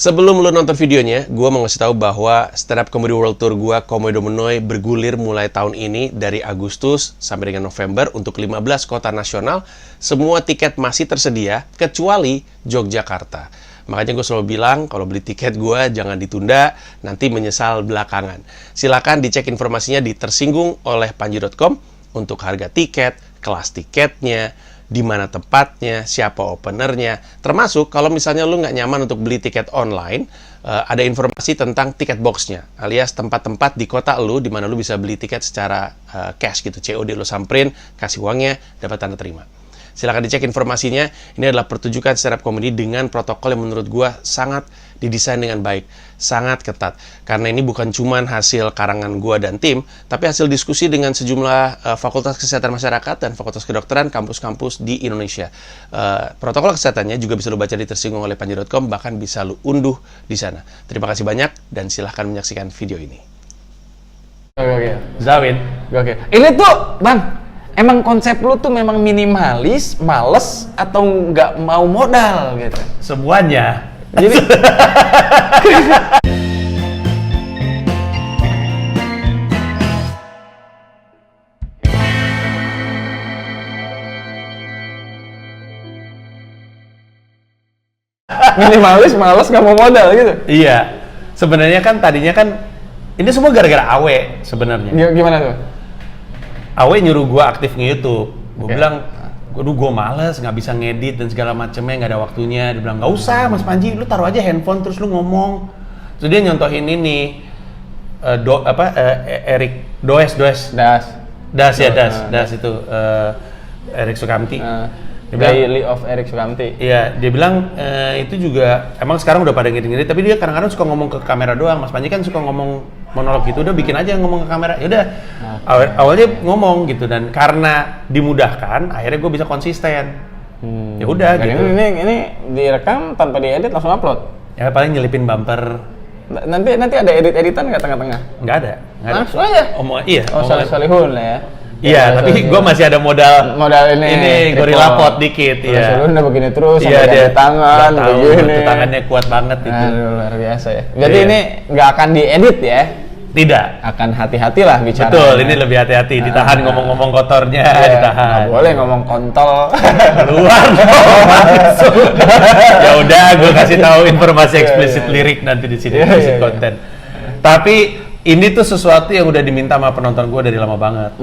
Sebelum lu nonton videonya, gue mau ngasih tahu bahwa Stand Up Comedy World Tour gue, Komedo Menoi, bergulir mulai tahun ini dari Agustus sampai dengan November untuk 15 kota nasional. Semua tiket masih tersedia, kecuali Yogyakarta. Makanya gue selalu bilang, kalau beli tiket gue jangan ditunda, nanti menyesal belakangan. Silakan dicek informasinya di tersinggung-oleh-panji.com untuk harga tiket, kelas tiketnya, di mana tempatnya, siapa openernya, termasuk kalau misalnya lu nggak nyaman untuk beli tiket online, ada informasi tentang tiket boxnya, alias tempat-tempat di kota lu di mana lu bisa beli tiket secara cash gitu, COD, lu samperin, kasih uangnya, dapat tanda terima. Silahkan dicek informasinya. Ini adalah pertunjukan stand up comedy dengan protokol yang menurut gua sangat didesain dengan baik, sangat ketat. Karena ini bukan cuman hasil karangan gua dan tim, tapi hasil diskusi dengan sejumlah fakultas kesehatan masyarakat dan fakultas kedokteran kampus-kampus di Indonesia. Protokol kesehatannya juga bisa lu baca di tersinggung-oleh-panji.com, bahkan bisa lu unduh di sana. Terima kasih banyak dan silahkan menyaksikan video ini. Oke. Zawin. Oke. Ini tuh, Bang, emang konsep lu tuh memang minimalis, males, atau nggak mau modal gitu? Semuanya. Jadi minimalis, males, nggak mau modal gitu? Iya. Sebenarnya kan tadinya kan ini semua gara-gara Awe sebenarnya. Gimana tuh? Awe nyuruh gua aktif nge-YouTube. Gua Oke. bilang, aduh gua males, nggak bisa ngedit dan segala macemnya, nggak ada waktunya. Dia bilang, nggak usah Mas Panji, lu taruh aja handphone terus lu ngomong. Terus dia nyontohin ini, Erik Das itu, Erik Sukamti. Dia bilang, Daily of Erik Sukamti. iya, dia bilang itu juga emang sekarang udah pada ngedit-ngedit, tapi dia kadang-kadang suka ngomong ke kamera doang. Mas Panji kan suka ngomong monolog gitu, udah bikin aja ngomong ke kamera. Ya udah, awalnya ngomong gitu, dan karena dimudahkan, akhirnya gue bisa konsisten. Ya udah Dan gitu. ini direkam tanpa diedit langsung upload. Ya paling nyelipin bumper, Nanti ada edit-editan nggak tengah-tengah? nggak ada. Langsung aja. Iya. Oh, Salihun lah ya. Iya, tapi gue masih ada modal ini gorilla pot dikit. Iya. Salihun udah begini terus, Iya, sampai dia ganti tangan, begini. tangannya kuat banget itu. Aduh, luar biasa ya. Berarti Iya. ini nggak akan diedit ya? Tidak. Akan hati-hati lah bicara. Betul, ini lebih hati-hati, ditahan ngomong-ngomong kotornya, ditahan. Nggak boleh ngomong kontol. Keluar dong, masuk. Ya udah, gue kasih tahu informasi eksplisit lirik nanti di sini, eksplisit konten. Tapi ini tuh sesuatu yang udah diminta sama penonton gue dari lama banget.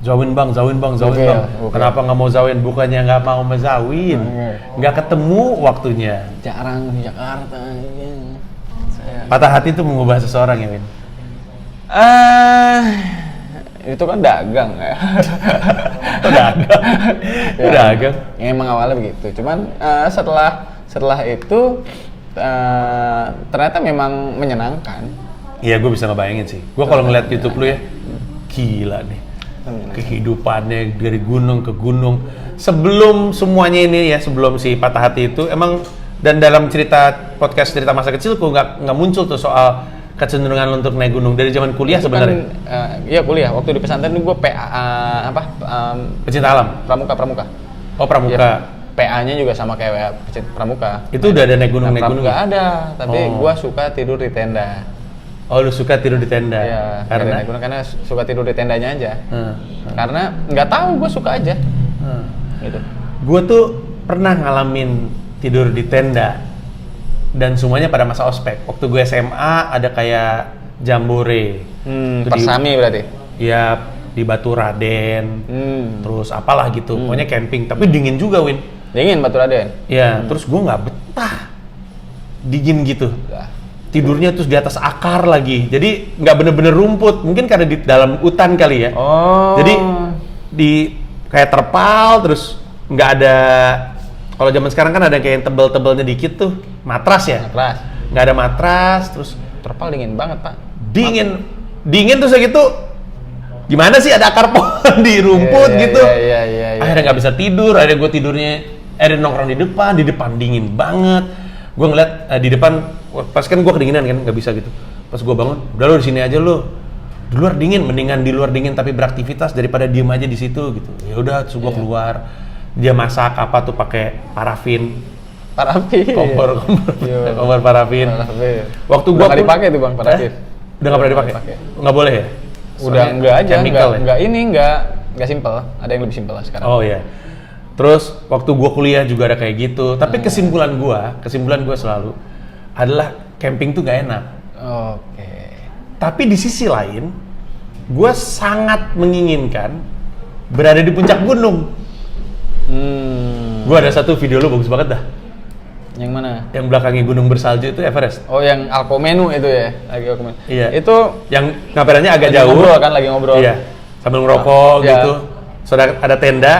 Zawin bang. Oke. Kenapa nggak mau zawin? Bukannya nggak mau mezawin, nggak ketemu waktunya. Jarang di Jakarta. Patah hati tuh mengubah seseorang ya, Win. Itu kan dagang ya. Dagang. Ya, emang awalnya begitu. Cuman setelah itu ternyata memang menyenangkan. Iya, gue bisa ngebayangin sih. Gue kalau ngeliat YouTube lu ya, gila nih. Kehidupannya dari gunung ke gunung. Sebelum semuanya ini ya, sebelum si patah hati itu, emang dan dalam podcast cerita masa kecilku nggak muncul tuh soal kecenderungan lu untuk naik gunung dari zaman kuliah sebenarnya. Iya kuliah. Waktu di pesantren gue Pecinta alam. pramuka. Oh, pramuka. Ya, PA-nya juga sama kayak pramuka. Itu udah ada naik gunung. Nggak ada, tapi gue suka tidur di tenda. Oh, lu suka tidur di tenda? Iya, Karena naik gunung karena suka tidur di tendanya aja. Karena nggak tahu, gue suka aja. Gitu. Gue tuh pernah ngalamin tidur di tenda dan semuanya pada masa ospek. Waktu gue SMA ada kayak jambore. Persami berarti? Iya, di Batu Raden. Terus apalah gitu. Pokoknya camping, tapi dingin juga, Win. Dingin Batu Raden? Iya, terus gue nggak betah. Dingin gitu. Tidurnya terus di atas akar lagi. Jadi nggak bener-bener rumput. Mungkin karena di dalam hutan kali ya. Oh. Jadi di kayak terpal, terus nggak ada. Kalau zaman sekarang kan ada kayak yang tebel-tebelnya dikit tuh, matras ya. Matras. Nggak ada matras, terus Terpal dingin banget, Pak. dingin terus kayak gitu. Gimana sih ada akar pohon di rumput gitu? Iya. Akhirnya nggak bisa tidur. Akhirnya gue tidurnya, nongkrong di depan dingin banget. Gue ngeliat di depan, pas kan gue kedinginan kan, nggak bisa gitu. Pas gue bangun, udah lo di sini aja lo. Di luar dingin, mendingan di luar dingin tapi beraktivitas daripada diem aja di situ gitu. Ya udah, terus gue keluar. Dia masak apa tuh pakai parafin. Parafin. Kompor parafin. Parafin. Waktu Udah gua nggak dipakai tuh bang parafin. Udah nggak pernah dipakai? Nggak boleh ya? Udah enggak aja, chemical ya? enggak simpel. Ada yang lebih simpel lah sekarang. Oh iya. Terus waktu gua kuliah juga ada kayak gitu. Tapi kesimpulan gua selalu adalah camping tuh gak enak. Oke. Tapi di sisi lain, gua sangat menginginkan berada di puncak gunung. Gua ada satu video lu bagus banget dah. Yang mana? Yang belakangnya gunung bersalju itu Everest. Oh, yang Alkomenu itu ya, lagi Alkomenu. Iya. Itu Yang kameranya agak lagi jauh. ngobrol kan, lagi ngobrol. Iya. Sambil ngerokok Iya. gitu. Sudah ada tenda,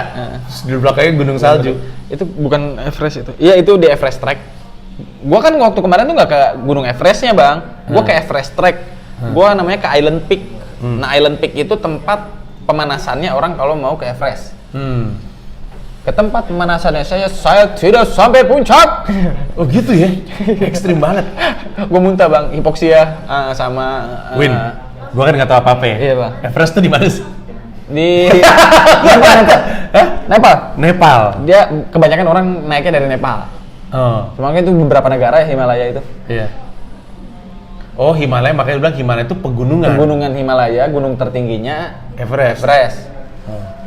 terus di belakangnya gunung salju. Itu bukan Everest itu. Iya, itu di Everest Trek. Gua kan waktu kemarin tuh nggak ke Gunung Everestnya bang, gua ke Everest Trek. Gua namanya ke Island Peak. Nah, Island Peak itu tempat pemanasannya orang kalau mau ke Everest. Ke tempat pemanasannya saya tidak sampai puncak. Oh gitu ya? Ekstrim banget. Gua muntah bang, hipoksia sama Win, gua kan nggak tahu apa-apa ya. Iya, Bang. Everest tuh di mana sih? di Nepal. Nepal. Dia kebanyakan orang naiknya dari Nepal. Oh, Cuma kan itu beberapa negara ya Himalaya itu. iya. Oh, Himalaya, makanya lu bilang Himalaya itu pegunungan. Pegunungan Himalaya, gunung tertingginya Everest. Everest.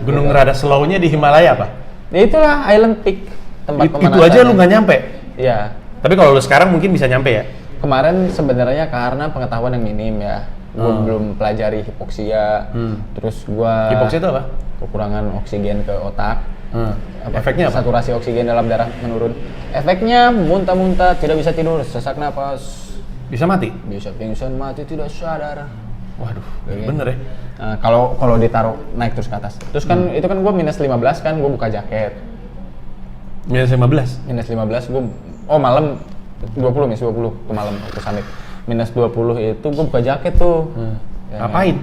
Gunung rada slow-nya di Himalaya apa? Ya itulah Island Peak, tempat Itu pemanasan. aja lu nggak nyampe. Iya. Tapi kalau lu sekarang mungkin bisa nyampe ya? Kemarin sebenarnya karena pengetahuan yang minim ya. Gue belum pelajari hipoksia. Terus gua Hipoksia itu apa? kekurangan oksigen ke otak. Efeknya apa? Saturasi oksigen dalam darah menurun. Efeknya muntah-muntah, tidak bisa tidur, sesak napas, Bisa mati? bisa pingsan, mati tidak sadar. Waduh, Kayak bener ya? Nah, kalau ditaruh naik terus ke atas. Terus kan itu kan gue minus 15 kan, gue buka jaket. Minus 15? Minus 15 gue, oh malam 20 minus 20 ke malam waktu summit. Minus 20 itu gue buka jaket tuh. Ya, Ngapain?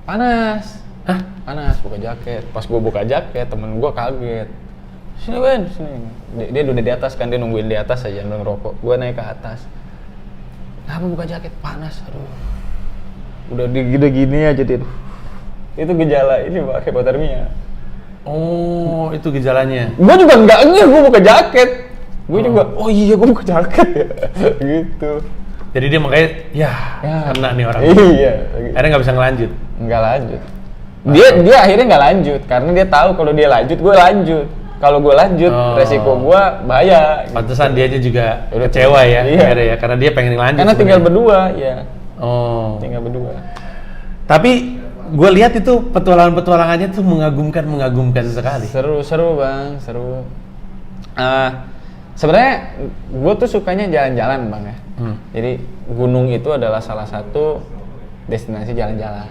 panas. Hah? Panas, buka jaket. Pas gue buka jaket, temen gue kaget. Sini Ben, sini. Dia udah di atas kan, dia nungguin di atas aja sambil ngerokok. Gue naik ke atas. Kenapa buka jaket? Panas, aduh. Udah gini aja dia. Itu gejala ini Pak, hipotermia. Oh, itu gejalanya. Gue juga nggak ngeh, gue buka jaket. Gue juga, oh iya gue buka jaket ya. Gitu. Jadi dia makanya, ya, kena nih orang. Iya. Akhirnya nggak bisa ngelanjut. Nggak lanjut. Dia akhirnya nggak lanjut karena dia tahu kalau dia lanjut, gue lanjut. Kalau gue lanjut, resiko gue bahaya. Pantesan dia aja juga Udah kecewa ya, iya. akhirnya ya, karena dia pengen lanjut. Karena tinggal sebenarnya. berdua, ya. Oh. Tinggal berdua. Tapi gue lihat itu petualangan-petualangannya tuh mengagumkan sekali. Seru bang, seru. Sebenarnya gue tuh sukanya jalan-jalan bang ya. Jadi gunung itu adalah salah satu destinasi jalan-jalan.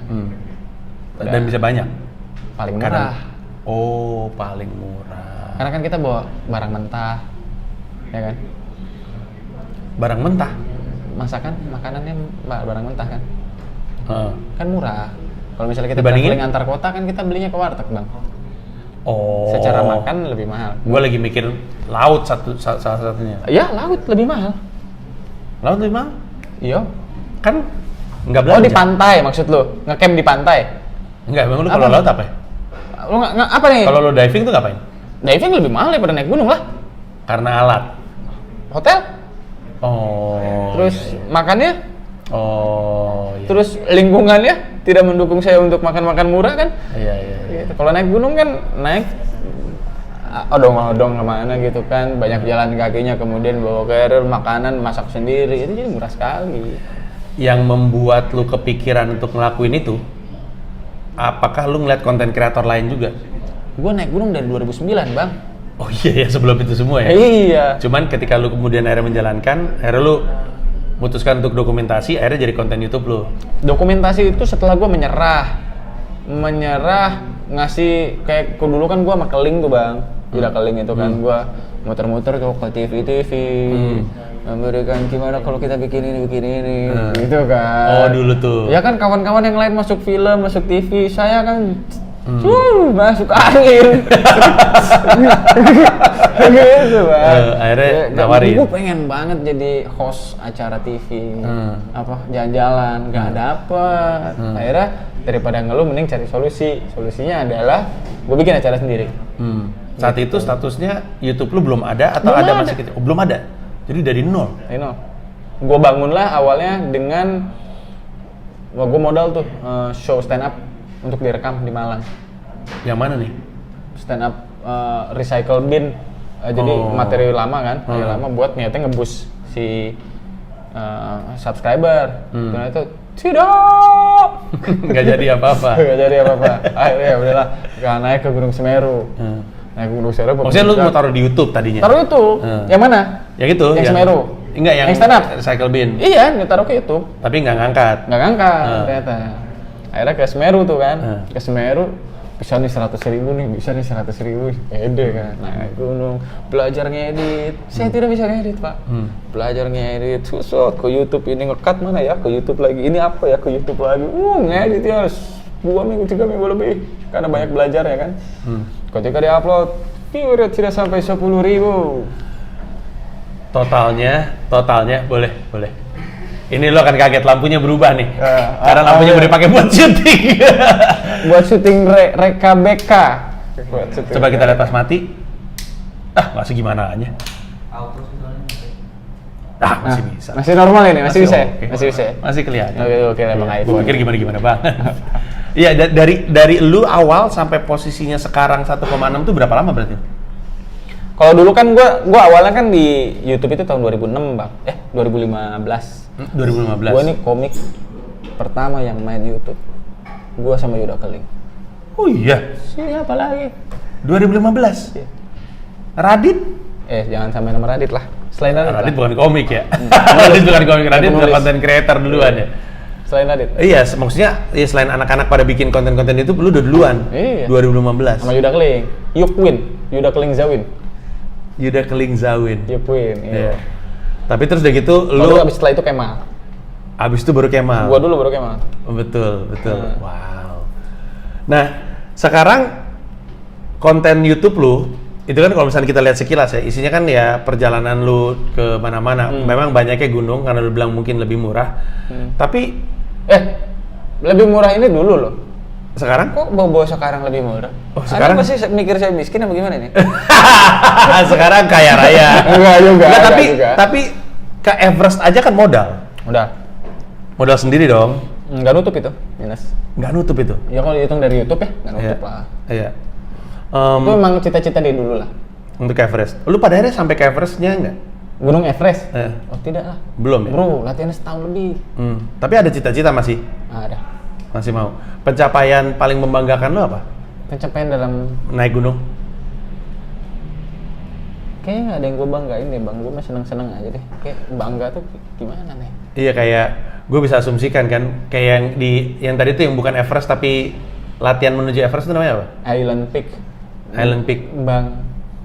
Dan bisa banyak. Paling Karena- murah. Oh, paling murah. Karena kan kita bawa barang mentah, ya kan? Barang mentah. Masakan, makanannya barang mentah kan? Heeh. Kan murah. Kalau misalnya kita Dibandingin? traveling antar kota kan kita belinya ke warteg bang. Oh. Secara makan lebih mahal. Gue lagi mikir laut salah satunya. Ya laut lebih mahal. Laut lebih mahal? Iya. Kan nggak Oh belanja. di pantai maksud lu? Ngecamp di pantai? Enggak, emang lu kalau Apa? laut apa ya? Lu apa nih? Kalau lu diving tuh ngapain? Diving lebih mahal daripada naik gunung lah. Karena alat. Hotel, Oh. terus iya, iya. makannya, Oh. Iya. terus lingkungannya tidak mendukung saya untuk makan-makan murah kan? Iya, iya. Iya. Gitu. Kalau naik gunung kan naik odong-odong kemana gitu kan, banyak jalan kakinya, kemudian bawa carrier, makanan masak sendiri, itu jadi murah sekali. Yang membuat lu kepikiran untuk ngelakuin itu, apakah lu ngeliat konten kreator lain juga? Gue naik gunung dari 2009 bang. Oh iya ya, sebelum itu semua ya? Iya. Cuman ketika lu kemudian akhirnya menjalankan, akhirnya lu memutuskan untuk dokumentasi, akhirnya jadi konten YouTube lu. Dokumentasi itu setelah gue menyerah ngasih kayak dulu kan gue sama Keling tuh bang, tidak Keling itu kan gue muter-muter tuh ke TV memberikan gimana kalau kita bikin ini gitu kan. Oh dulu tuh. Ya kan kawan-kawan yang lain masuk film, masuk TV, saya kan masuk angin. Gitu bang. Akhirnya nawarin. Gue pengen banget jadi host acara TV, jalan-jalan, nggak dapet. Akhirnya daripada ngeluh mending cari solusi. Solusinya adalah gue bikin acara sendiri. Saat itu statusnya YouTube lu belum ada atau Belum ada ada. masih kecil? Oh, belum ada. Jadi dari nol. Gue bangunlah awalnya dengan, wah gue modal tuh show stand up untuk direkam di Malang. Yang mana nih? Stand up recycle bin. Jadi materi lama kan, materi lama buat niatnya ngebus si subscriber. Ternyata tidak. Nggak jadi apa-apa. Nggak jadi apa-apa. Akhirnya ya udahlah, naik ke Gunung Semeru. Naik ke Gunung Semeru. Maksudnya lu mau taruh di YouTube tadinya? Taruh itu. Yang mana? Yang itu? Yang Semeru. Enggak, yang stand up. Recycle bin. Iya, taruh ke YouTube. Tapi nggak ngangkat. Nggak ngangkat ternyata. Akhirnya ke Semeru tuh kan. Ke Semeru, bisa nih 100.000 nih, bisa nih 100.000. Ede kan. Naik gunung, belajar ngedit. Saya tidak bisa ngedit, Pak. Belajar ngedit. Susah ke YouTube ini ngekat mana ya? Ke YouTube lagi. Ini apa ya? Ke YouTube lagi. Ngedit ya 2 minggu, 3 minggu lebih. Karena banyak belajar ya kan. Ketika di-upload, tidak sampai 10.000. Totalnya boleh. Ini lo akan kaget, lampunya berubah nih. Karena lampunya iya. udah dipakai buat syuting. Buat syuting reka BK. Coba kita lihat pas mati. Nggak segimananya. Masih bisa. Masih normal ini, masih bisa ya? oke. Masih bisa ya? Masih kelihatan. Oke, emang Gue iPhone. pikir gimana banget. Iya, dari lu awal sampai posisinya sekarang 1,6 tuh berapa lama berarti? Kalau dulu kan gua awalnya kan di YouTube itu tahun 2006, Bang. 2015. 2015. Gua nih komik pertama yang main YouTube. Gua sama Yuda Keling. Oh iya, Siapa lagi? 2015. Iya. Radit? Jangan sampai nama Radit lah. Selain Radit. Radit lah. bukan komik ya. Radit bukan komik, Radit udah Penulis. content creator duluan ya. Selain Radit. Iya, maksudnya ya selain anak-anak pada bikin konten-konten itu, lu udah duluan. Iya. 2015. Sama Yuda Keling. Yukwin. Yuda Keling Zawin. Yuda Keling Zawin. Yukwin. Iya. Tapi terus udah gitu, Lu lu abis setelah itu Kemal. abis itu baru Kemal. Gua dulu baru Kemal. Betul. Wow. Nah, sekarang konten YouTube lu itu kan kalau misalnya kita lihat sekilas ya, isinya kan ya perjalanan lu ke mana-mana. Memang banyaknya gunung karena lu bilang mungkin lebih murah. Tapi Lebih murah ini dulu loh. sekarang Kok bawa sekarang lebih murah? Oh, sekarang? Anda pasti mikir saya miskin apa gimana nih? sekarang kaya raya. Enggak juga. Enggak, enggak. tapi ke Everest aja kan modal. Udah. Modal sendiri dong. Nggak nutup itu, minus. Nggak nutup itu. Ya kalau dihitung dari YouTube ya, nggak nutup Iya. lah. Iya. Itu memang cita-cita dari dulu lah. Untuk Everest. Lu pada akhirnya sampai ke Everestnya nggak? Gunung Everest? Iya. Oh tidak lah. Belum ya? Bro, latihannya setahun lebih. Tapi ada cita-cita masih? Ada. Masih mau. Pencapaian paling membanggakan lu apa? Pencapaian dalam, Naik gunung? kayaknya nggak ada yang gue banggain deh bang. Gue mah seneng-seneng aja deh. Kayak bangga tuh gimana nih? Iya, kayak gue bisa asumsikan kan, kayak yang tadi tuh yang bukan Everest tapi latihan menuju Everest itu namanya apa? Island Peak. Island Peak.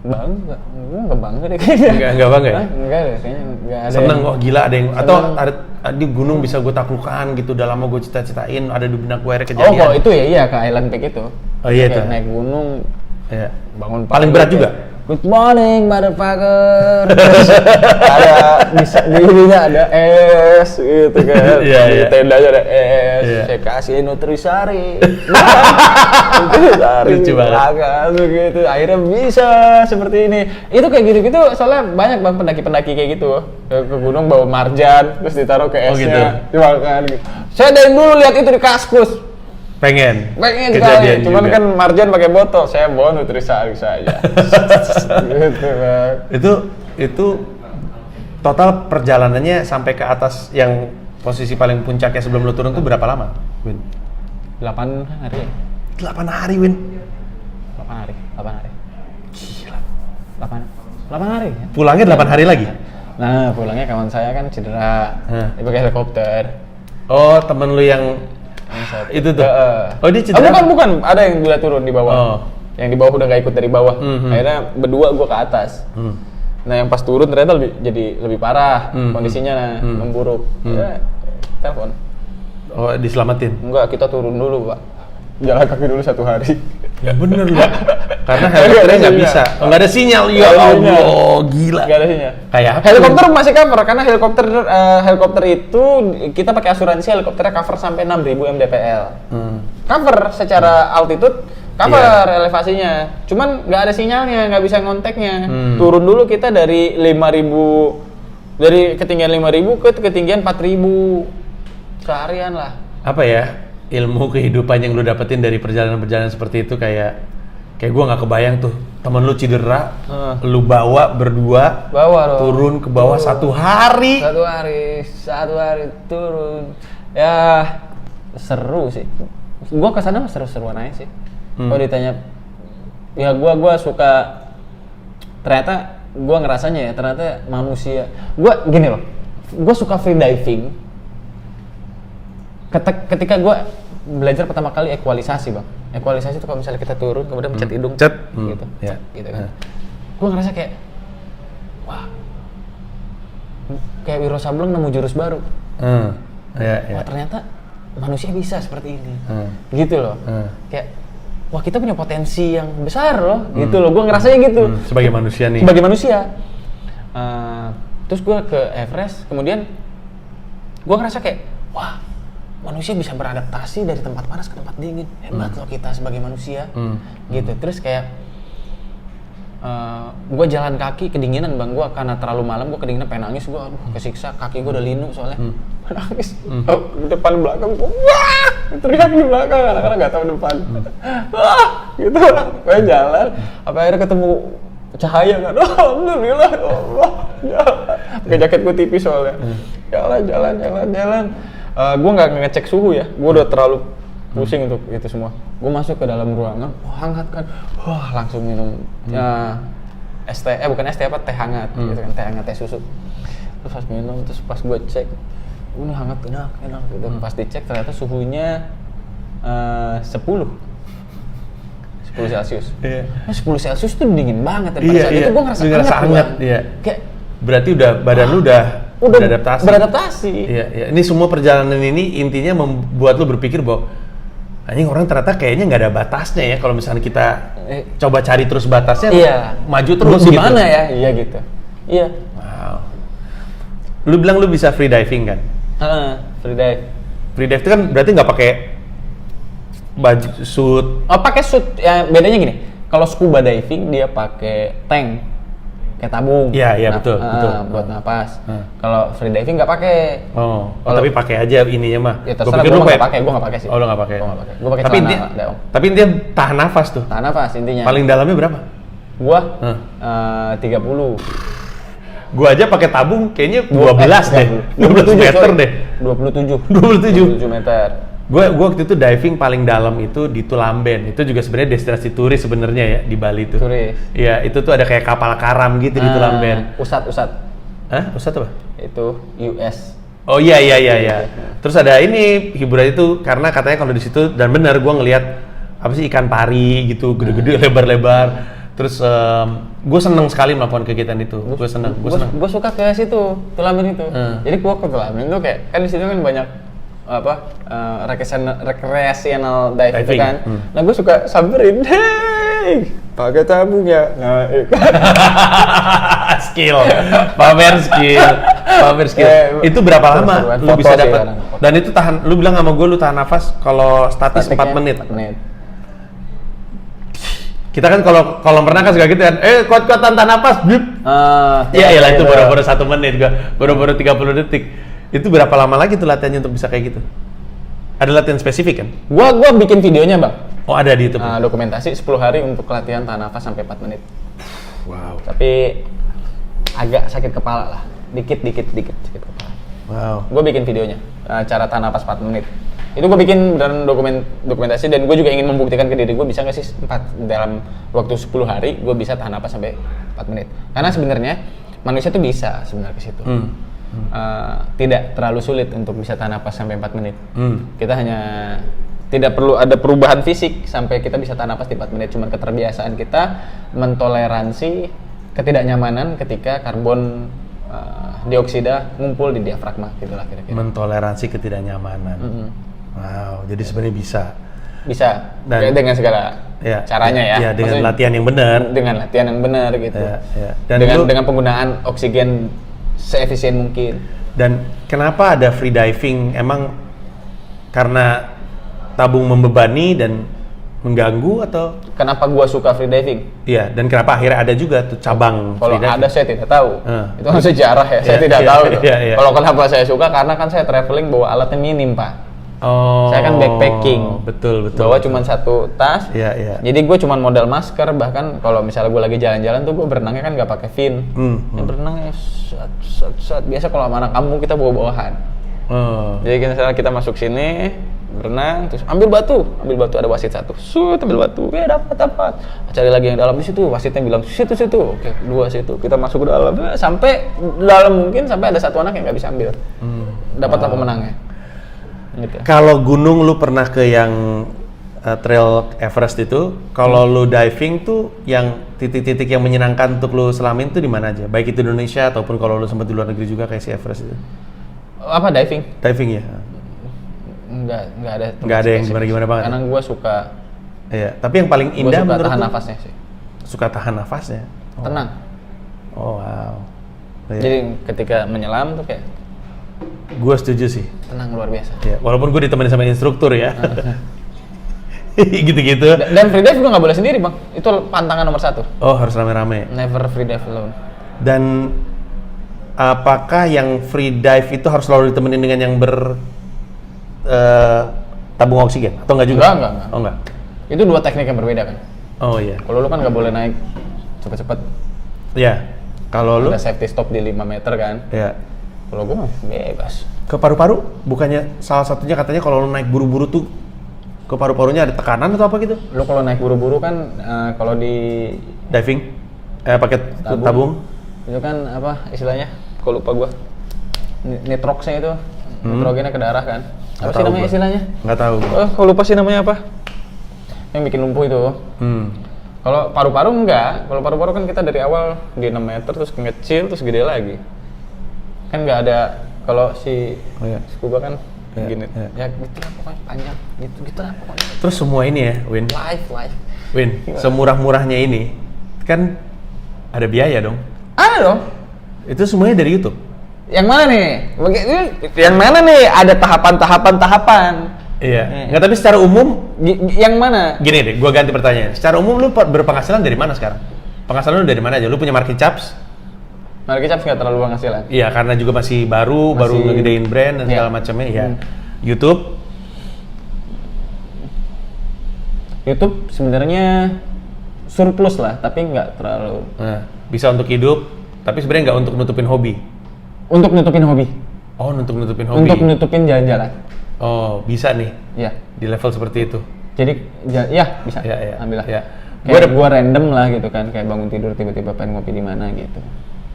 Bangga? Gue nggak bangga deh kayaknya. Enggak bangga ya? Hah? Enggak deh, kayaknya nggak ada. Seneng, yang- oh gila ada yang, atau Seneng. ada di gunung bisa gue taklukkan gitu, udah lama gue cita-citain, ada di benak gue akhirnya Oh, kejadian. kalau itu ya iya ke Island Peak itu. Oh, iya Kayak itu. naik gunung, Iya. bangun Paling pagi, berat kayak, juga? Good morning, motherfucker. Terus ada di ininya ada es gitu kan. Iya, Di iya. tendanya ada es. Iya. Saya kasih nutrisari. Nutrisari. Lucu banget. Makan gitu. Akhirnya bisa seperti ini. Itu kayak gitu-gitu soalnya banyak bang pendaki-pendaki kayak gitu. Ke gunung bawa marjan terus ditaruh ke Oh, esnya. gitu. Dimakan gitu. Saya dari dulu lihat itu di Kaskus. Pengen Sekali, cuman juga. kan marjan pakai botol, saya bawa nutrisari saja. Gitu bang. Itu total perjalanannya sampai ke atas yang posisi paling puncaknya sebelum lu turun tuh berapa lama, Win? 8 hari. 8 hari, Win. 8 hari. Gila. 8 hari ya? Pulangnya 8 hari lagi? Nah, pulangnya kawan saya kan cedera. Dia pakai helikopter. Oh, temen lu yang itu tuh? Oh, dia cedera? Bukan. Ada yang udah turun di bawah. Oh. Yang di bawah udah gak ikut dari bawah. Akhirnya berdua gua ke atas. Nah, yang pas turun ternyata lebih parah kondisinya memburuk. Ya, telepon. Oh, diselamatin? Enggak, kita turun dulu, Pak. Jalan kaki dulu 1 hari. Ya bener lu. Karena helikopternya nggak bisa. Nggak ada sinyal. Ya Nggak ada Allah, sinyal. gila. Enggak ada sinyal. Kayak apa? Helikopter masih cover karena helikopter itu kita pakai asuransi helikopternya cover sampai 6.000 mdpl. Cover secara altitude, Cover elevasinya. Cuman nggak ada sinyalnya, nggak bisa ngonteknya. Turun dulu kita dari 5.000, dari ketinggian 5.000 ke ketinggian 4.000 seharian lah. Apa ya, ilmu kehidupan yang lu dapetin dari perjalanan-perjalanan seperti itu, kayak gue nggak kebayang tuh temen lu cedera, lu bawa berdua, turun ke bawah satu hari turun. Ya seru sih. Gua kesana seru-seruan aja sih. Kalau ditanya, ya gua suka, ternyata gua ngerasanya ya, ternyata manusia. Gua gini loh, gua suka free diving. Ketika gua belajar pertama kali ekualisasi, Bang. Ekualisasi itu kalau misalnya kita turun kemudian mencet hidung, gitu, gitu kan. Gua ngerasa kayak, wah, kayak Wiro Sableng nemu jurus baru. Wah, ternyata manusia bisa seperti ini, gitu loh. Kayak, wah kita punya potensi yang besar loh, gitu loh. Gue ngerasanya gitu. Sebagai manusia nih. Sebagai manusia. Terus gue ke Everest, kemudian gue ngerasa kayak, wah manusia bisa beradaptasi dari tempat panas ke tempat dingin. Hebat loh kita sebagai manusia, gitu. Terus kayak, gue jalan kaki kedinginan, Bang. Gue karena terlalu malam, gue kedinginan, pengen nangis. Gue kesiksa, kaki gue udah linu soalnya. Nangis. Depan belakang gue, wah, teriak di belakang, anak-anak nggak tahu depan. Wah, gitu. Gue jalan, apa akhirnya ketemu cahaya kan? Oh, alhamdulillah, ya Allah. Pakai jaket gue tipis soalnya. Jalan. Gue nggak ngecek suhu ya. Gue udah terlalu pusing untuk itu semua. Gue masuk ke dalam ruangan, hangat kan. Wah, langsung minum es teh, bukan es teh, apa, teh hangat, gitu kan, teh hangat, teh susu. Terus pas minum, terus pas gue cek, ini hangat, enak gitu. Pas dicek ternyata suhunya 10 Celcius. 10 Celcius itu dingin banget. Dan pada saat itu gue ngerasa hangat. Kayak, berarti badan lu udah beradaptasi. Iya. Ini semua perjalanan ini intinya membuat lu berpikir bahwa anjing, orang ternyata kayaknya nggak ada batasnya ya, kalau misalnya kita coba cari terus batasnya, maju terus gimana gitu. Ya? Iya gitu. Iya. Wow. Lu bilang lu bisa free diving kan? Free dive. Free dive itu kan berarti nggak pakai baju suit. Oh, pakai suit. Ya, bedanya gini. Kalau scuba diving dia pakai tank, kayak tabung. Iya, betul. Buat napas. Kalau free diving nggak pakai. Tapi pakai aja ininya mah. Ya terserah, gue nggak pakai sih. Oh, lu nggak pakai. Gue pakai celana. Tapi intinya tahan nafas tuh. Tahan nafas intinya. Paling dalamnya berapa? Gua 30. Gua aja pakai tabung kayaknya 12 deh. 12 meter deh. 27 meter. Gue waktu itu diving paling dalam itu di Tulamben. Itu juga sebenarnya destinasi turis sebenarnya ya di Bali itu. Turis. Iya, itu tuh ada kayak kapal karam gitu di Tulamben. Usat. Hah? Usat apa? Itu US. Oh iya. Terus ada ini hiburan itu karena katanya kalau di situ, dan benar gue ngelihat apa sih, ikan pari gitu, gede-gede, lebar-lebar. Terus gue seneng sekali melakukan kegiatan itu. Gue seneng. Gue suka ke situ, Tulamben itu. Jadi gue ke Tulamben itu kayak, kan di situ kan banyak recreational dive itu kan. Nah gue suka samperin, hey, pakai tabung ya. Pamer skill. Itu berapa lama lu bisa dapat? Dan itu tahan, lu bilang sama gue lu tahan nafas kalau statis 4 menit. Kita kan kalau renang kan suka gitu kan, kuat-kuatan tahan nafas, bip. Iya itu baru-baru 1 menit gua, baru-baru 30 detik. Itu berapa lama lagi tuh latihannya untuk bisa kayak gitu? Ada latihan spesifik kan? Gua bikin videonya, Bang. Oh, ada di YouTube. Dokumentasi 10 hari untuk latihan tahan nafas sampai 4 menit. Wow. Tapi agak sakit kepala lah. Dikit sakit kepala. Wow. Gua bikin videonya, cara tahan nafas 4 menit. Itu gue bikin dan dokumentasi, dan gue juga ingin membuktikan ke diri gue bisa nggak sih dalam waktu 10 hari gue bisa tahan napas sampai 4 menit. Karena sebenarnya manusia tuh bisa sebenarnya ke situ. Tidak terlalu sulit untuk bisa tahan napas sampai 4 menit. Kita hanya tidak perlu ada perubahan fisik sampai kita bisa tahan napas di 4 menit. Cuman keterbiasaan kita mentoleransi ketidaknyamanan ketika karbon dioksida ngumpul di diafragma, gitulah kira-kira. Mentoleransi ketidaknyamanan. Wow, jadi sebenarnya bisa dan dengan segala caranya ya. Dengan latihan yang benar. Dengan latihan yang benar gitu. Dan dengan penggunaan oksigen seefisien mungkin. Dan kenapa ada free diving? Emang karena tabung membebani dan mengganggu atau? Kenapa gua suka free diving? Iya, dan kenapa akhirnya ada juga tuh cabang Kalau free diving? ada saya tidak tahu. Ah. Itu kan sejarah ya, saya Iya, tidak iya, tahu tuh. iya, iya. Kalau kenapa saya suka karena kan saya traveling bawa alatnya minim, Pak. Oh. Saya kan backpacking. Betul. Bawa cuma satu tas. Iya, iya. Jadi gue cuma modal masker, bahkan kalau misalnya gue lagi jalan-jalan tuh gue berenangnya kan nggak pakai fin. Ya berenangnya set. Biasa kalau sama anak kampung kita bawa-bawahan. Oh. Jadi misalnya kita masuk sini, berenang, terus ambil batu ada wasit satu, ambil batu, dapat. Cari lagi yang dalam di situ, wasitnya bilang situ, oke 2 situ, kita masuk ke dalam, sampai dalam mungkin sampai ada satu anak yang nggak bisa ambil, dapatlah pemenangnya. Gitu. Kalau gunung lu pernah ke yang Trail Everest itu, kalau lu diving tuh yang titik-titik yang menyenangkan untuk lu selamin tuh di mana aja? Baik itu Indonesia ataupun kalau lu sempat di luar negeri juga kayak si Everest itu. Apa diving? Diving ya? Enggak ada. Nggak ada yang gimana-gimana banget. Karena gue suka. Iya, tapi yang paling Gue indah suka menurut tahan lu? nafasnya sih. Suka tahan nafasnya. Oh. Tenang. Oh wow. Iya. Jadi ketika menyelam tuh kayak Gue setuju sih. tenang luar biasa. Ya, walaupun gue ditemani sama instruktur ya. Gitu-gitu. Dan free dive gue nggak boleh sendiri bang. Itu pantangan nomor 1. Oh harus rame-rame. Never free dive alone. Dan apakah yang free dive itu harus selalu ditemenin dengan yang tabung oksigen atau enggak juga? Enggak. Oh enggak. Itu 2 teknik yang berbeda kan. Oh iya. Kalau lu kan nggak boleh naik cepet-cepet. Iya. Kalau lu? Ada safety stop di 5 meter kan. Iya. Kalau gue mah bebas. Ke paru-paru? Bukannya salah satunya katanya kalau lu naik buru-buru tuh ke paru-parunya ada tekanan atau apa gitu? Lu kalau naik buru-buru kan kalau di Diving? Pakai tabung? itu kan apa istilahnya? Kok lupa gua. Nitroxnya itu, nitrogennya ke darah kan. Apa sih namanya istilahnya? Nggak tahu. Kok lupa sih namanya apa? Yang bikin lumpuh itu. Kalau paru-paru enggak. Kalau paru-paru kan kita dari awal di 6 meter terus ngecil terus gede lagi. Kan nggak ada kalau si scuba kan gini. Ya gitu lah pokoknya panjang. Gitu lah pokoknya. Terus semua ini ya, Win? Live. Win, semurah-murahnya ini kan ada biaya dong? Ada dong. Itu semuanya dari YouTube? Yang mana nih? Yang mana nih? Ada tahapan. Iya. Nggak, tapi secara umum Yang mana? gini deh, gua ganti pertanyaan. Secara umum lu berpenghasilan dari mana sekarang? Penghasilan lu dari mana aja? Lu punya market caps? Market caps nggak terlalu penghasilan. Iya, karena juga masih baru ngegedein brand dan segala macamnya. Iya. YouTube sebenarnya surplus lah, tapi nggak terlalu. Nah, bisa untuk hidup, tapi sebenarnya nggak untuk nutupin hobi. Untuk nutupin hobi. Oh, untuk nutupin hobi. Untuk nutupin jalan-jalan. Oh, bisa nih. Iya. Di level seperti itu. Jadi ya bisa. Iya. Alhamdulillah. Iya. Gua random lah gitu kan, kayak bangun tidur tiba-tiba pengen ngopi di mana gitu.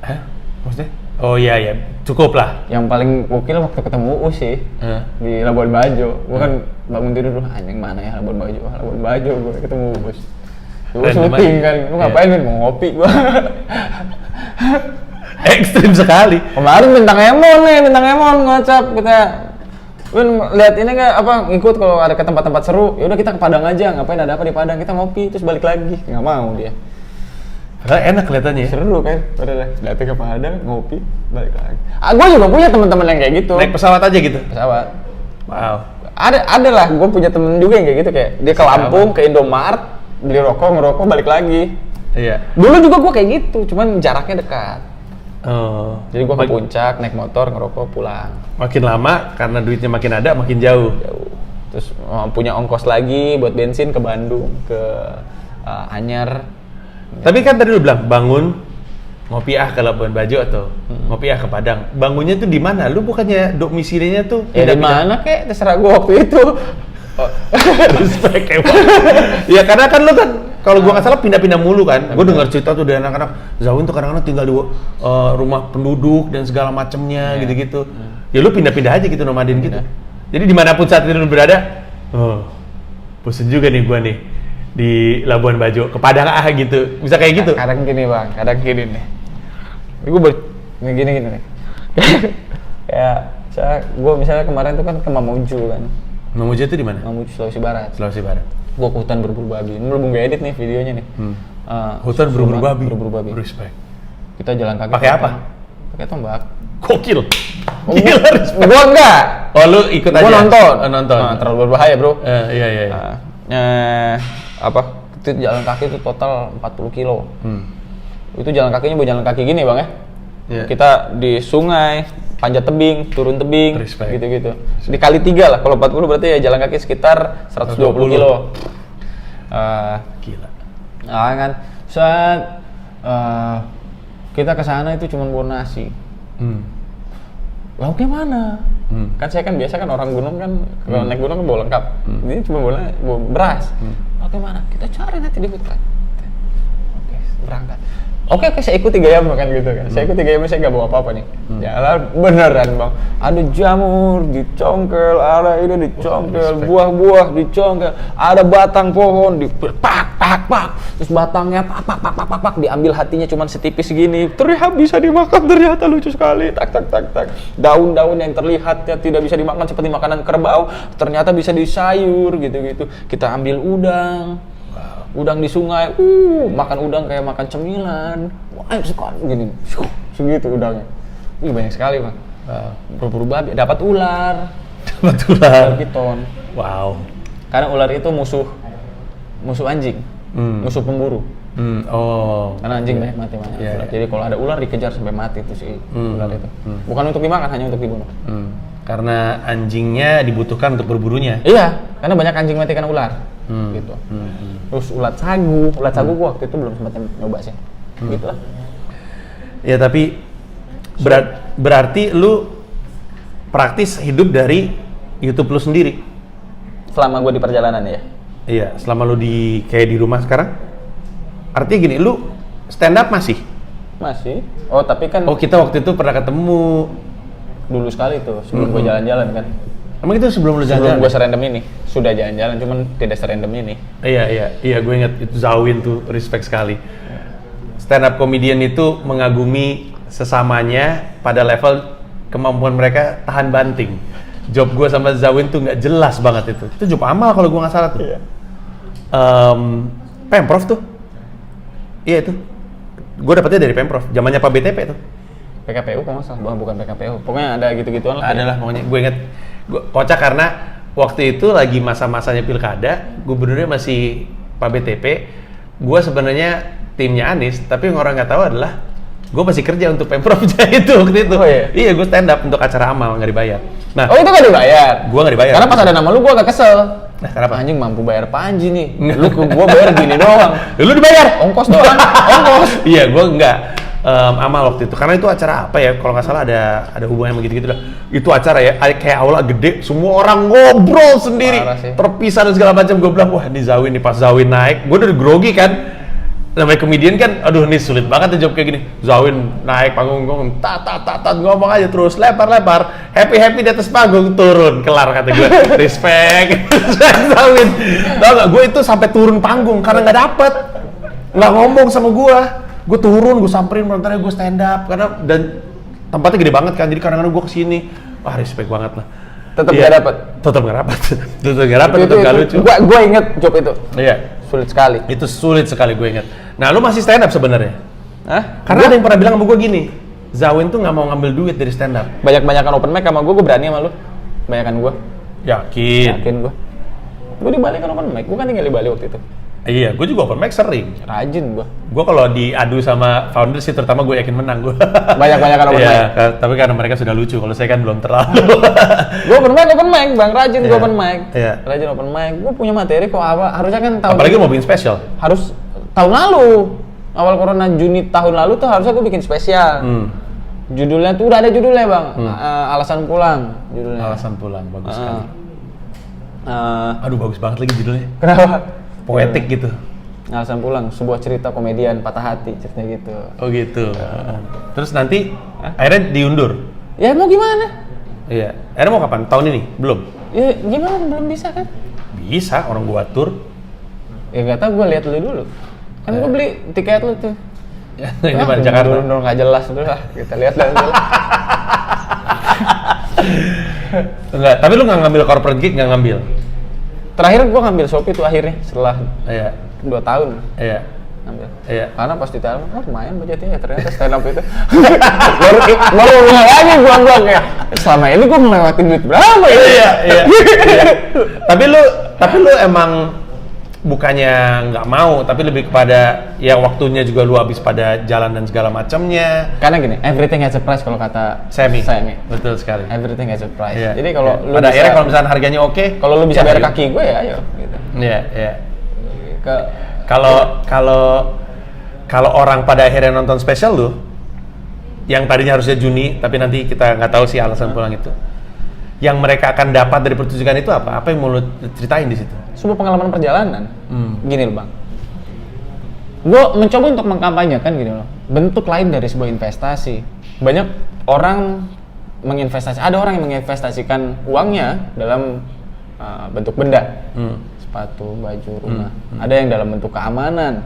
Hah? Maksudnya? Oh iya, cukup lah. Yang paling gokil waktu ketemu Uus sih di Labuan Bajo. Gua kan bangun tidur dulu, anjing mana ya Labuan Bajo? Labuan Bajo gua ketemu Uus. Uus syuting kan, lu ngapain Min? Mau ngopi gua. Ekstrim sekali. Kemarin bintang Emon ngocap kita. Win lihat ini nggak apa ngikut kalau ada ke tempat-tempat seru, ya udah kita ke Padang aja, ngapain ada apa di Padang, kita ngopi terus balik lagi. Nggak mau dia. Padahal enak kelihatannya. Seru kan, padahal datang ke Padang ngopi balik lagi. Gue juga punya teman-teman yang kayak gitu. Naik pesawat aja gitu. Pesawat. Wow. Ada lah, gue punya temen juga yang kayak gitu, kayak dia ke Lampung, ke Indomaret, beli ngerokok balik lagi. Iya. Dulu juga gue kayak gitu, cuman jaraknya dekat. Oh. Jadi gue ke puncak, naik motor, ngerokok, pulang. Makin lama karena duitnya makin ada, makin jauh. Terus punya ongkos lagi buat bensin ke Bandung, ke Anyar. Tapi kan tadi lu bilang bangun ngopi ke Labuan Bajo atau ngopi ke Padang. Bangunnya tuh di mana? Lu bukannya domisilinya tuh Ya di mana kek, terserah gue waktu itu. Respect emang. Ya karena kan lu kan kalau gua nggak salah pindah-pindah mulu kan. Gua dengar cerita tuh dari anak-anak Zawin tuh kadang-kadang tinggal di rumah penduduk dan segala macemnya gitu-gitu. Ya lu pindah-pindah aja gitu nomaden gitu. Jadi dimanapun saat itu lu berada, bosen juga nih gua nih di Labuan Bajo ke Padang gitu. Bisa kayak gitu. Kadang gini bang, kadang gini nih. Gue gini nih. Kayak gue misalnya kemarin tuh kan ke Mamuju kan. Mamuju itu di mana? Mamuju Sulawesi Barat. Sulawesi Barat. Gua ke hutan berburu babi. Ini belum gue edit nih videonya nih. Hutan berburu babi. Berburu babi. Respect. Kita jalan kaki. Pakai apa? Pakai tombak. Gokil. Gila. Gua enggak. Oh lu ikut aja. Gua nonton. Oh, nonton. Terlalu berbahaya bro. Iya. Itu jalan kaki itu total 40 kilo. Itu jalan kakinya bukan jalan kaki gini bang ya. Yeah. Kita di sungai, panjat tebing, turun tebing, Respect. gitu-gitu. Dikali 3 lah, kalau 40 berarti ya jalan kaki sekitar 120 kilo. Gila. Nah kan, saat kita ke sana itu cuma bawa nasi. Lauknya mana? Kan saya kan biasa kan orang gunung kan, kalau naik gunung kan bawa lengkap. Ini cuma bawa beras. Lauknya mana? Kita cari nanti di hutan. Oke, berangkat. Oke, saya ikuti gaya makan gitu kan. Saya ikuti gaya, saya nggak bawa apa-apa nih. Jalan beneran bang. Ada jamur dicongkel, ada ini dicongkel, buah-buah dicongkel, ada batang pohon pak. Terus batangnya pak, diambil hatinya cuma setipis segini. Terlihat bisa dimakan, ternyata lucu sekali. Tak. Daun-daun yang terlihatnya tidak bisa dimakan seperti makanan kerbau, ternyata bisa disayur gitu-gitu. Kita ambil udang di sungai, makan udang kayak makan cemilan, wah sekali gini, segitu udangnya, ini banyak sekali bang. Berburu babi, dapat ular, piton. Wow. Karena ular itu musuh anjing, musuh pemburu. Karena anjing banyak mati banyak. Yeah. Jadi kalau ada ular dikejar sampai mati itu si ular itu. Bukan untuk dimakan, hanya untuk dibunuh. Karena anjingnya dibutuhkan untuk berburunya. Iya, karena banyak anjing mati karena ular. Gitu. Terus ulat sagu gua waktu itu belum sempat nyoba sih. Gitu lah. Ya tapi berarti lu praktis hidup dari YouTube lu sendiri. Selama gua di perjalanan ya. Iya, selama lu kayak di rumah sekarang. Artinya gini, lu stand up masih? Masih. Oh, tapi kan kita waktu itu pernah ketemu dulu sekali tuh sebelum gua jalan-jalan kan. Emang itu sebelum lu Sebelum jalan-jalan? gua serandom ini. Sudah jalan-jalan, cuman tidak serandom ini. Iya, gue inget itu Zawin tuh, respect sekali. Stand up comedian itu mengagumi sesamanya pada level kemampuan mereka tahan banting. Job gue sama Zawin tuh nggak jelas banget itu. Itu job amal kalau gue nggak salah tuh. Iya. Pemprov tuh. Iya itu. Gue dapetnya dari Pemprov. Zamannya Pak BTP tuh. PKPU kalau nggak salah, bukan PKPU. Pokoknya ada gitu-gituan lah. Adalah pokoknya. Gue inget. Kocak karena waktu itu lagi masa-masanya pilkada, gubernurnya masih Pak BTP. Gue sebenarnya timnya Anies, tapi yang orang nggak tahu adalah gue masih kerja untuk Pemprovnya itu waktu itu. Oh, iya? Iya, gue stand up untuk acara amal, nggak dibayar. Nah, Oh itu nggak dibayar? gue nggak dibayar. Karena pas ada nama lu gua agak kesel. Nah, kenapa? Anjing mampu bayar Panji nih. Lu ke gua bayar gini doang. Lu dibayar? Ongkos doang. Ongkos. Iya, gue nggak amal waktu itu. Karena itu acara apa ya? Kalau nggak salah ada hubungannya begitu-gitu lah. Itu acara ya, kayak aula gede, semua orang ngobrol sendiri, terpisah dan segala macam. Gue bilang, wah ini Zawin nih, pas Zawin naik, gue udah grogi kan. Namanya komedian kan, aduh ini sulit banget ya job kayak gini. Zawin naik panggung, tat ngomong aja terus, lempar, happy di atas panggung, turun, kelar kata gue. Respect Zawin. Tau gak, gue itu sampai turun panggung karena nggak dapet, nggak ngomong sama gue. Gue turun, gue samperin, bentarnya gue stand up karena dan tempatnya gede banget kan, jadi kadang-kadang gue kesini, wah respect banget lah. Tetap nggak dapet. Tetap nggak lucu. Gue inget job itu. Iya. Sulit sekali. Itu sulit sekali gue ingat. Nah, lu masih stand up sebenarnya? Hah? Karena ada yang pernah bilang sama gue gini, Zawin tuh nggak mau ngambil duit dari stand up. Banyak-banyakan open mic sama gue berani sama lu. Banyakan gue. Yakin gue. Gue di Bali kan open mic. Gue kan tinggal di Bali waktu itu. Iya, gue juga open mic sering. Rajin gue. Gue kalau diadu sama founder sih, terutama gue yakin menang gue. Banyak-banyakan open mic. Iya, tapi karena mereka sudah lucu. Kalau saya kan belum terlalu. Gue open mic, bang. Rajin gue open mic. Iya. Rajin open mic. Gue punya materi kok apa? Harusnya kan tahun. Apalagi mau bikin spesial. Harus tahun lalu. Awal corona Juni tahun lalu tuh harusnya gue bikin spesial. Judulnya tuh udah ada judulnya bang. Alasan pulang. Judulnya. Alasan pulang, bagus sekali. Aduh bagus banget lagi judulnya. Kenapa? Poetik gitu. Alasan pulang, sebuah cerita komedian patah hati, ceritanya gitu. Oh gitu. Terus nanti akhirnya diundur? Ya mau gimana? Iya. Akhirnya mau kapan? Tahun ini? Belum? Ya gimana? Belum bisa kan? Bisa, orang gua atur. Ya nggak tahu, gue lihat dulu. Kan gue beli tiket lu tuh. Ini mana Jakarta? Dulu nggak jelas dulu lah. Kita lihat lah. Enggak, tapi lu nggak ngambil corporate gig, nggak ngambil? Terakhir gue ngambil Shopee tuh akhirnya setelah 2 tahun. Iya. Ngambil. Iya. Karena pas ditanya, oh lumayan budgetnya ya, ternyata stand up itu. baru lagi buang-buang kayak selama ini gue ngelewatin duit berapa ya? Iya. Tapi lu emang bukannya nggak mau, tapi lebih kepada ya waktunya juga lu habis pada jalan dan segala macamnya. Karena gini, everything has a price kalau kata Semi. Semi. Betul sekali. Everything has a price. Iya, Jadi kalau iya. lu pada bisa, akhirnya kalau misalnya harganya oke, kalau lu bisa ya bayar ayo. kaki gue ya ayo gitu. Iya, iya. Ke Kalau orang pada akhirnya nonton spesial lu, yang tadinya harusnya Juni, tapi nanti kita nggak tahu sih alasan pulang itu. Yang mereka akan dapat dari pertunjukan itu apa? Apa yang mau lu ceritain di situ? sebuah pengalaman perjalanan. Gini loh bang, gue mencoba untuk mengkampanyekan gini loh, bentuk lain dari sebuah investasi. Banyak orang ada orang yang menginvestasikan uangnya dalam bentuk benda, sepatu, baju, rumah. Ada yang dalam bentuk keamanan,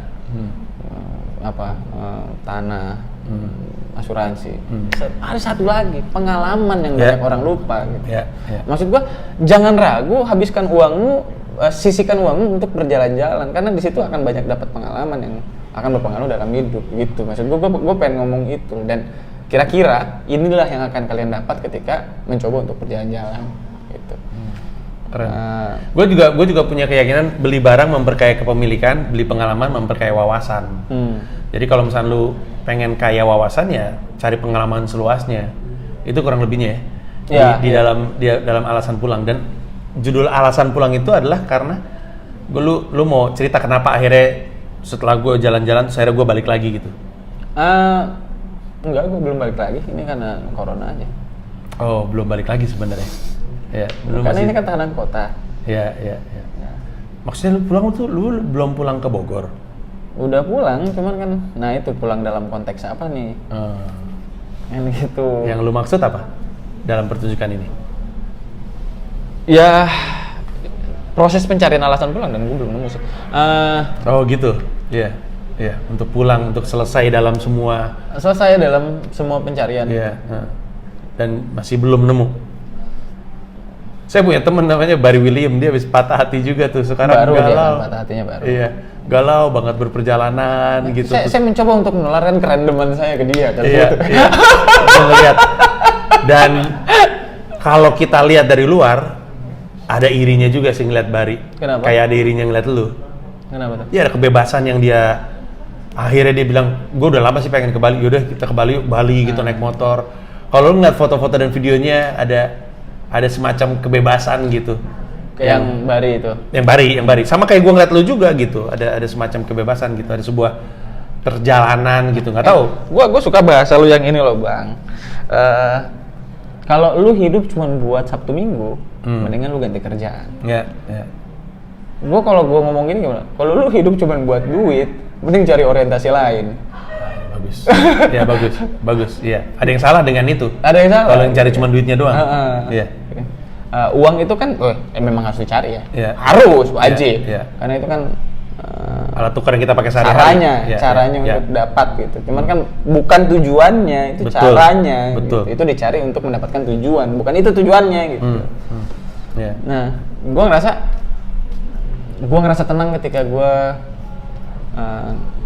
tanah, asuransi. Ada satu lagi, pengalaman yang banyak orang lupa gitu. Maksud gua, jangan ragu habiskan uangmu, sisihkan uangmu untuk berjalan-jalan, karena di situ akan banyak dapat pengalaman yang akan berpengaruh dalam hidup gitu. Maksud gua pengen ngomong itu, dan kira-kira inilah yang akan kalian dapat ketika mencoba untuk berjalan-jalan gitu. Keren. Gue juga punya keyakinan beli barang memperkaya kepemilikan, beli pengalaman memperkaya wawasan. Jadi kalau misalnya lu pengen kaya wawasan ya cari pengalaman seluasnya. Itu kurang lebihnya ya. Di dalam alasan pulang, dan judul alasan pulang itu adalah karena lu mau cerita kenapa akhirnya setelah gue jalan-jalan akhirnya gue balik lagi gitu. Enggak, gue belum balik lagi. Ini karena corona aja. Oh, belum balik lagi sebenarnya. Ya, karena ini kan tahanan kota. Ya. Maksudnya lu belum pulang ke Bogor? Udah pulang, cuman kan, nah itu pulang dalam konteks apa nih? Yang gitu. Yang lu maksud apa dalam pertunjukan ini? Ya, proses pencarian alasan pulang, dan gue belum nemu sih. Oh gitu, iya. Untuk pulang, untuk selesai dalam semua pencarian. Iya. Dan masih belum nemu. Saya punya temen namanya Barry William, dia habis patah hati juga tuh, sekarang baru galau. Dia, patah hatinya baru. Iya, galau banget berperjalanan gitu. Saya mencoba untuk menularkan kerandoman saya ke dia. Iya. Saya ngeliat. Dan kalau kita lihat dari luar, ada irinya juga sih ngeliat Barry. Kenapa? Kayak ada irinya ngeliat lu. Kenapa tuh? Iya, ada kebebasan yang dia, akhirnya dia bilang, gue udah lama sih pengen ke Bali, yaudah kita ke Bali yuk, gitu naik motor. Kalau lu ngeliat foto-foto dan videonya, ada semacam kebebasan gitu. Kayak yang Bari itu. Yang Bari. Sama kayak gue ngeliat lu juga gitu. Ada semacam kebebasan gitu. Ada sebuah perjalanan gitu. Nggak tahu. Gue suka bahasa lu yang ini loh bang. Kalau lu hidup cuma buat Sabtu Minggu, mendingan lu ganti kerjaan. Iya. Kalau gue ngomong gini gimana? Kalau lu hidup cuma buat duit, mending cari orientasi lain. Bagus. Ya bagus. Iya. Ada yang salah dengan itu. Ada yang salah. Kalau yang cari cuma duitnya doang. Iya. Uang itu kan, memang harus dicari ya. Iya. Harus, wajib. Iya. Karena itu kan alat tukar yang kita pakai sehari-hari. Caranya untuk dapat gitu. Cuman kan bukan tujuannya, itu Betul. caranya. Betul. Gitu. Itu dicari untuk mendapatkan tujuan, bukan itu tujuannya gitu. Iya. Nah, gue ngerasa tenang ketika gue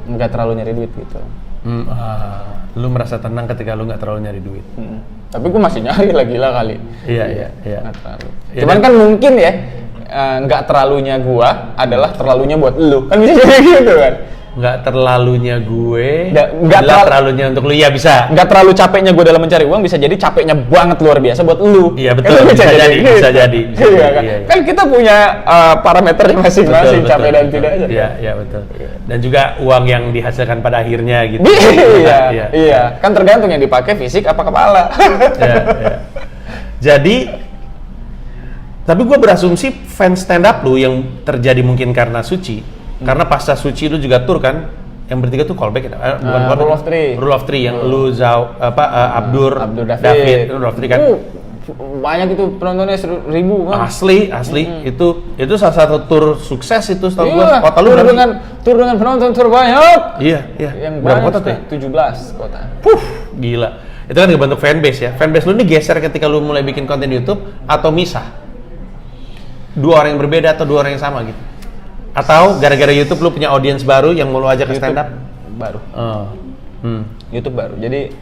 nggak terlalu nyari duit gitu. Lu merasa tenang ketika lu nggak terlalu nyari duit. Tapi gue masih nyari lah, gila kali. Iya. Nggak terlalu. Ya, Cuman kan mungkin ya, nggak terlalunya gue adalah terlalunya buat lu. Kan bisa jadi gitu kan. Nggak terlalunya gue, nggak terlalunya untuk lu, ya bisa. Nggak terlalu capeknya gue dalam mencari uang, bisa jadi capeknya banget luar biasa buat lu. Iya betul, kan bisa jadi. Iya kan? Iya. Kan kita punya parameternya masing-masing, Betul, capek dan tidak aja. Iya betul. Dan juga uang yang dihasilkan pada akhirnya gitu. Iya. Kan tergantung yang dipakai fisik apa kepala. Iya. Jadi, tapi gue berasumsi fans stand up lu yang terjadi mungkin karena Suci. Karena pasca Suci lu juga tur kan, yang bertiga tuh callback ya? Bukan callback. Rule of Three yang lu Abdur David Rule of Three kan. Banyak itu penontonnya 1.000 kan. Asli. Itu salah satu tur sukses itu setahu gua. Kota lu tur dengan penonton terbanyak. Iya. Yang berapa banyak kota tuh? 17 kota. Gila. Itu kan bentuk fanbase ya. Fanbase lu ini geser ketika lu mulai bikin konten YouTube atau misah? Dua orang yang berbeda atau dua orang yang sama gitu? Atau gara-gara YouTube lu punya audiens baru yang mau lu ajak ke stand up? Baru. YouTube baru. Jadi,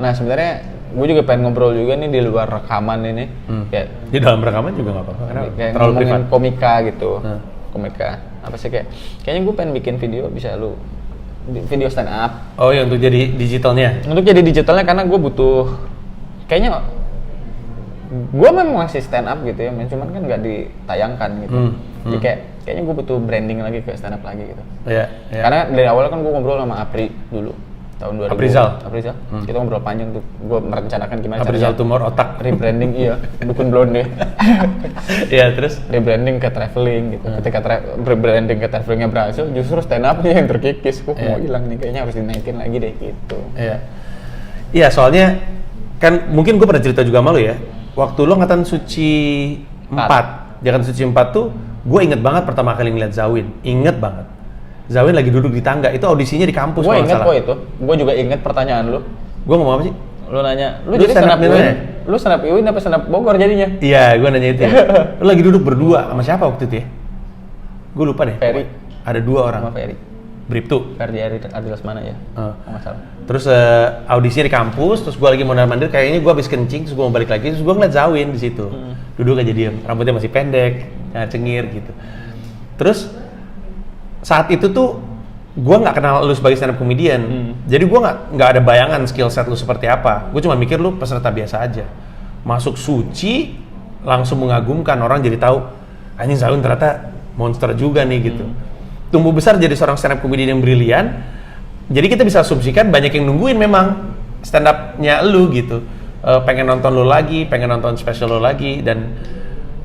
nah sebenarnya gue juga pengen ngobrol juga nih di luar rekaman ini. Di dalam rekaman juga nggak apa-apa. Kayak Terlalu ngomongin privat. komika gitu. Komika. apa sih kayaknya gue pengen bikin video bisa lu video stand up. Oh ya, untuk jadi digitalnya? Untuk jadi digitalnya karena gue butuh, kayaknya gue memang masih stand up gitu ya, cuman kan nggak ditayangkan gitu. Jadi kayaknya gue butuh branding lagi ke stand up lagi gitu. Iya. Karena dari awal kan gue ngobrol sama Apri dulu tahun 2000. Aprizal. Kita ngobrol panjang tuh, gue merencanakan gimana Aprizal tumor otak. rebranding, iya, dukun blonde. Iya, terus? Rebranding ke traveling gitu. Ketika rebranding ke travelingnya berhasil, justru stand up-nya yang terkikis. Kok mau hilang nih, kayaknya harus dinaikin lagi deh gitu. Iya. Iya, soalnya kan mungkin gue pernah cerita juga sama lo ya. Waktu lo angkatan suci 4, di angkatan suci 4 tuh gue inget banget pertama kali ngeliat Zawin. Inget banget. Zawin lagi duduk di tangga, itu audisinya di kampus. Gue inget kok itu. Gue juga inget pertanyaan lu. Gue ngomong apa sih? Lu nanya, lu jadi stand up UIN? Lu stand up UIN apa stand up Bogor jadinya? Iya, gue nanya itu ya. Lu lagi duduk berdua sama siapa waktu itu ya? Gue lupa deh. Ferry. Ada 2 orang. Sama Ferry. Bribtu. Ferdi Adilas mana ya? Nggak salah. Terus audisinya di kampus, terus gue lagi mondar-mandir, kayaknya gue habis kencing, terus gue mau balik lagi, terus gue ngeliat Zawin di situ. Duduk aja diem, rambutnya masih pendek, cengir gitu. Terus saat itu tuh gue nggak kenal lu sebagai stand up comedian, jadi gue nggak ada bayangan skill set lu seperti apa. Gue cuma mikir lu peserta biasa aja, masuk suci langsung mengagumkan, orang jadi tahu anjing Zawin ternyata monster juga nih gitu. Tumbuh besar jadi seorang stand up comedian yang brilian, jadi kita bisa asumsikan banyak yang nungguin memang stand up-nya lu gitu, pengen nonton lu lagi, pengen nonton special lu lagi. Dan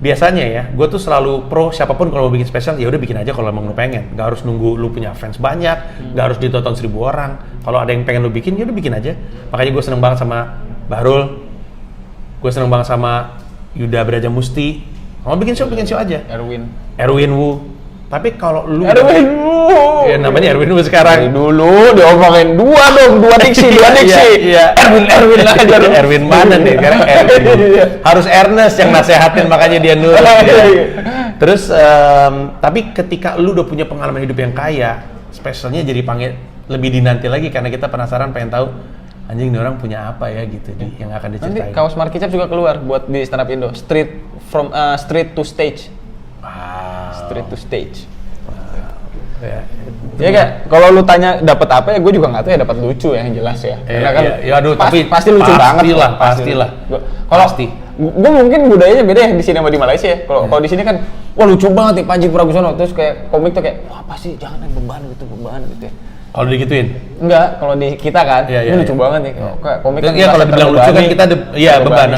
biasanya ya, gue tuh selalu pro siapapun kalau mau bikin spesial, ya udah bikin aja kalau emang lu pengen. Gak harus nunggu lu punya fans banyak, gak harus ditonton 1000 orang. Kalau ada yang pengen lu bikin, ya udah bikin aja. Makanya gue seneng banget sama Bahrul, gue seneng banget sama Yuda Brajamusti. Mau bikin show aja. Erwin Wu. Tapi kalau lu Erwin Wu, ya namanya Erwin Wu sekarang. dari dulu diomongin dua diksi. Iya. Erwin aja lu. Erwin mana nih? Sekarang Erwin Wu. Harus Ernest yang nasehatin, makanya dia nurut. Terus tapi ketika lu udah punya pengalaman hidup yang kaya, spesialnya jadi panggil lebih dinanti lagi karena kita penasaran pengen tahu anjing nih orang punya apa ya gitu yang akan diceritain. Nanti kaos Markicap juga keluar buat di stand up Indo, street to stage. Street to stage. Ya kan, kalau lu tanya dapat apa ya, gue juga nggak tahu ya, dapat lucu ya yang jelas ya. Karena kan pasti lucu banget. Pastilah. Kalau gue mungkin budayanya beda ya di sini sama di Malaysia ya. Kalau di sini kan, wah lucu banget nih Panji Pragiwaksono, terus kayak komik tuh kayak, wah apa sih jangan beban gitu ya. Kalau digituin? Enggak, kalau di kita kan, ini lucu banget nih. Kayak komik kan. Iya, kalau dibilang lucu kan kita beban.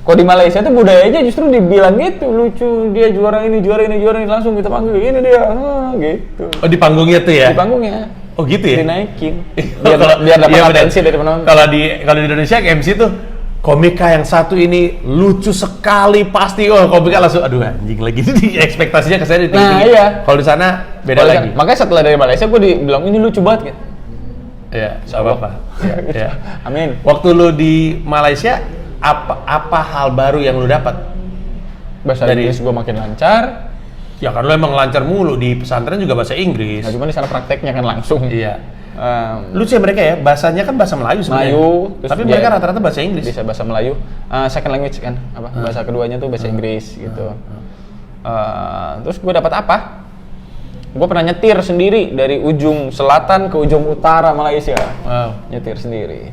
Kalau di Malaysia tuh budayanya justru dibilang gitu, lucu, dia juara ini, langsung kita panggil, ini dia, gitu. Oh, di panggungnya tuh ya? Di panggungnya. Oh gitu ya? Dinaikin. Biar dapat atensi dari penonton. Kalau di Indonesia MC tuh, komika yang satu ini lucu sekali pasti, komika langsung, aduh anjing lagi, ekspektasinya ke saya tinggi. Nah iya. Kalau di sana beda lagi. Makanya setelah dari Malaysia gue dibilang ini lucu banget gitu. Iya, nggak apa-apa. Ya. Amin. Waktu lu di Malaysia, apa hal baru yang lu dapat? Bahasa Inggris gue makin lancar. Ya kan lu emang lancar mulu, di pesantren juga bahasa Inggris. Nah, cuma di sana prakteknya kan langsung. Iya. Lucu ya mereka ya, bahasanya kan bahasa Melayu sebenarnya. Tapi mereka rata-rata bahasa Inggris. Bisa bahasa Melayu. Second language kan, bahasa keduanya tuh bahasa Inggris gitu. Terus gue dapat apa? Gue pernah nyetir sendiri dari ujung selatan ke ujung utara Malaysia. Wow. Nyetir sendiri.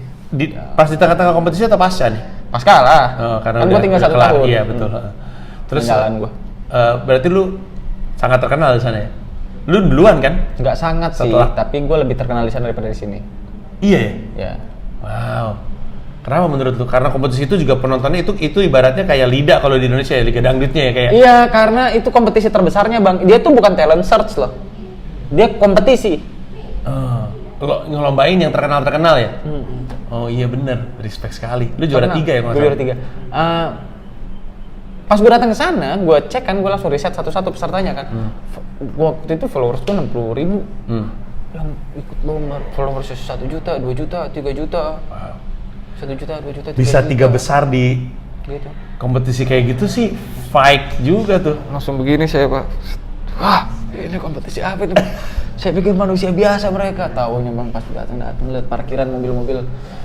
Pas di tengah-tengah kompetisi atau pasca nih? Pasca lah. Karena kan gue tinggal 1 tahun. Iya betul. Terus jalan gue. Berarti lu sangat terkenal di sana ya? Lu duluan kan? Nggak sangat setelah. Sih, tapi gue lebih terkenal di sana daripada di sini. Iya ya? Ya. Wow. Kenapa menurut lu? Karena kompetisi itu juga penontonnya itu ibaratnya kayak Liga kalau di Indonesia ya, Liga Dangdutnya ya kayak. Iya, karena itu kompetisi terbesarnya, Bang. Dia tuh bukan talent search loh. Dia kompetisi. Ngelombain yang terkenal ya? Oh iya bener, respect sekali. Lu juara 3 ya? Gue juara 3. Pas gue datang ke sana, gue cek kan, gue langsung riset satu-satu pesertanya kan. Waktu itu followers gue 60.000. Yang ikut lomba followersnya 1 juta, 2 juta, 3 juta. Wow. 1 juta, 2 juta, 3 bisa juta. 3 besar di gitu. Kompetisi kayak gitu sih, fight juga tuh. Langsung begini saya Pak. Wah, ini kompetisi apa itu? Saya pikir manusia biasa mereka. Taunya Bang pas datang lihat parkiran mobil-mobil.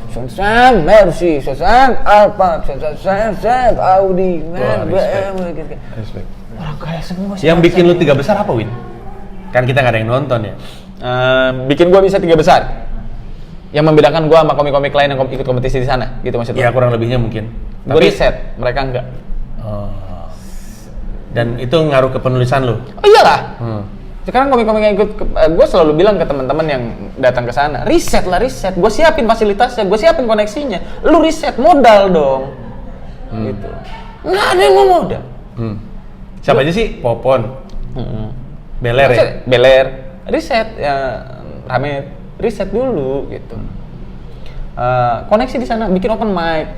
Sunsan, Mercy, Sunsan, Alfa, Sunsan, Audi, BMW gitu. Respect. Orang kaya semua sih. Yang bikin lu 3 besar apa, Win? Kan kita nggak ada yang nonton ya. Bikin gue bisa 3 besar. Yang membedakan gue sama komik-komik lain yang ikut kompetisi di sana, gitu maksudnya. Ya kurang lebihnya mungkin. Gue riset, mereka enggak. Oh. Dan itu ngaruh ke penulisan lu? Oh iyalah. Sekarang komik-komik yang ikut, gue selalu bilang ke teman-teman yang datang ke sana, riset. Gue siapin fasilitasnya, gue siapin koneksinya. Lu riset, modal dong. Gitu. Nggak ada yang mau modal. Siapa aja sih? Popon. Beler ya? Beler. Riset, ya rame. Riset dulu gitu. Koneksi di sana, bikin open mic.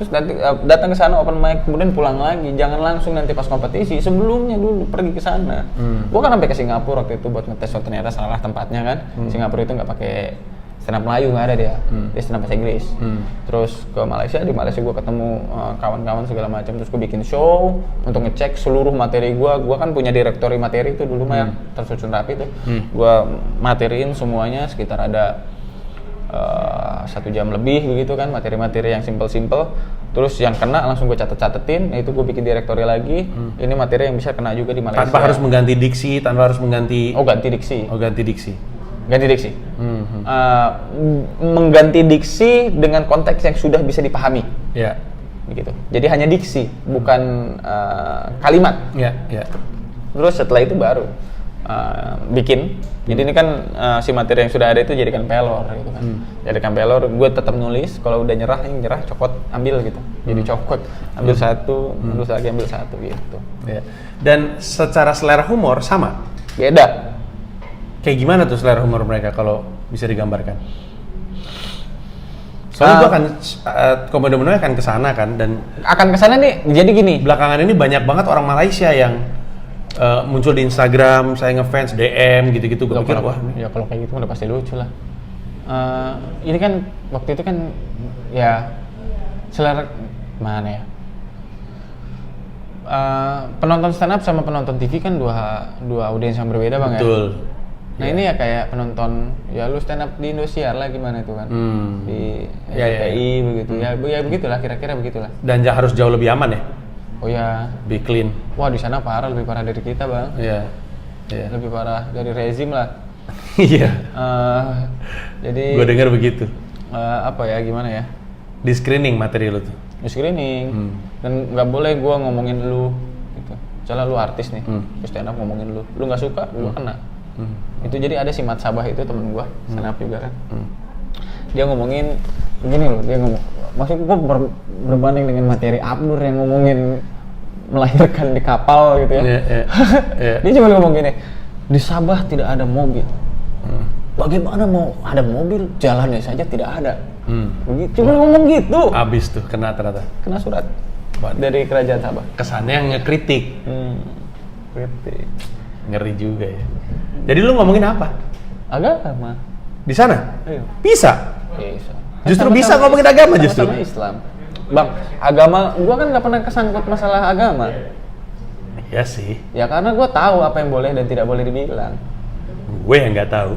Terus nanti datang ke sana open mic, kemudian pulang lagi. Jangan langsung nanti pas kompetisi, sebelumnya dulu pergi ke sana. Gua kan sampai ke Singapura waktu itu buat ngetes, ternyata salah tempatnya kan. Singapura itu nggak pakai stand up Melayu, nggak ada dia. Dia stand up bahasa Inggris. Terus ke Malaysia, di Malaysia gua ketemu kawan-kawan segala macam. Terus gua bikin show untuk ngecek seluruh materi gua. Gua kan punya direktori materi itu dulu mah yang tersusun rapi tuh. Gua materiin semuanya sekitar ada 1 jam lebih begitu kan, materi-materi yang simple-simple. Terus yang kena langsung gue catetin, itu gue bikin direktori lagi. Ini materi yang bisa kena juga di Malaysia. Tanpa harus mengganti diksi, tanpa harus mengganti. Ganti diksi. Ganti diksi. Ganti diksi. Mengganti diksi dengan konteks yang sudah bisa dipahami. Ya. Begitu. Jadi hanya diksi, bukan kalimat. Ya. Terus setelah itu baru bikin. Jadi ini kan si materi yang sudah ada itu jadikan pelor gitu kan. Jadikan pelor, gue tetap nulis. Kalau udah nyerah, yang nyerah copot, ambil gitu. Jadi copot, ambil satu, terus lagi ambil satu gitu. Ya. Dan secara selera humor sama? Beda. Kayak gimana tuh selera humor mereka kalau bisa digambarkan? Soalnya gue akan Komodo Menoi akan kesana kan, dan akan kesana nih. Jadi gini. Belakangan ini banyak banget orang Malaysia yang muncul di Instagram, saya ngefans, DM gitu-gitu. Gue pikir wah, ya kalau kayak gitu udah pasti lucu lah. Ini kan waktu itu kan ya selera mana ya? Penonton stand up sama penonton TV kan dua audiens yang berbeda bang. Betul. Nah ini ya kayak penonton, ya lu stand up di Indosiar lah gimana itu kan, di RCTI begitu ya begitulah kira-kira begitulah. Dan harus jauh lebih aman ya? Oh ya. Lebih clean. Wah di sana parah, lebih parah dari kita bang. Iya. Lebih parah dari rezim lah. Iya. Jadi. Gue dengar begitu. Apa ya, gimana ya? Di screening materi lu tuh. Di screening. Dan nggak boleh gue ngomongin lu. Gitu. Misalnya lu artis nih, terus stand up ngomongin lu. Lu nggak suka, lu kena. Itu jadi ada si Mat Sabah itu temen gue, stand up juga kan. Dia ngomongin begini loh, dia ngomong. Maksud gue berbanding dengan materi Abnur yang ngomongin melahirkan di kapal gitu ya. Dia cuma ngomong gini, di Sabah tidak ada mobil. Bagaimana mau ada mobil, jalannya saja tidak ada. Cuma ngomong gitu. Abis tuh, kena ternyata. Kena surat dari kerajaan Sabah. Kesannya yang ngekritik. Kritik. Ngeri juga ya. Jadi lu ngomongin apa? Agama. Di sana? Ayo. Bisa? Bisa. Justru bisa ngomongin agama justru? Sama Islam. Bang, agama, gua kan nggak pernah kesangkut masalah agama. Iya sih. Ya karena gua tahu apa yang boleh dan tidak boleh dibilang. Gue yang nggak tahu.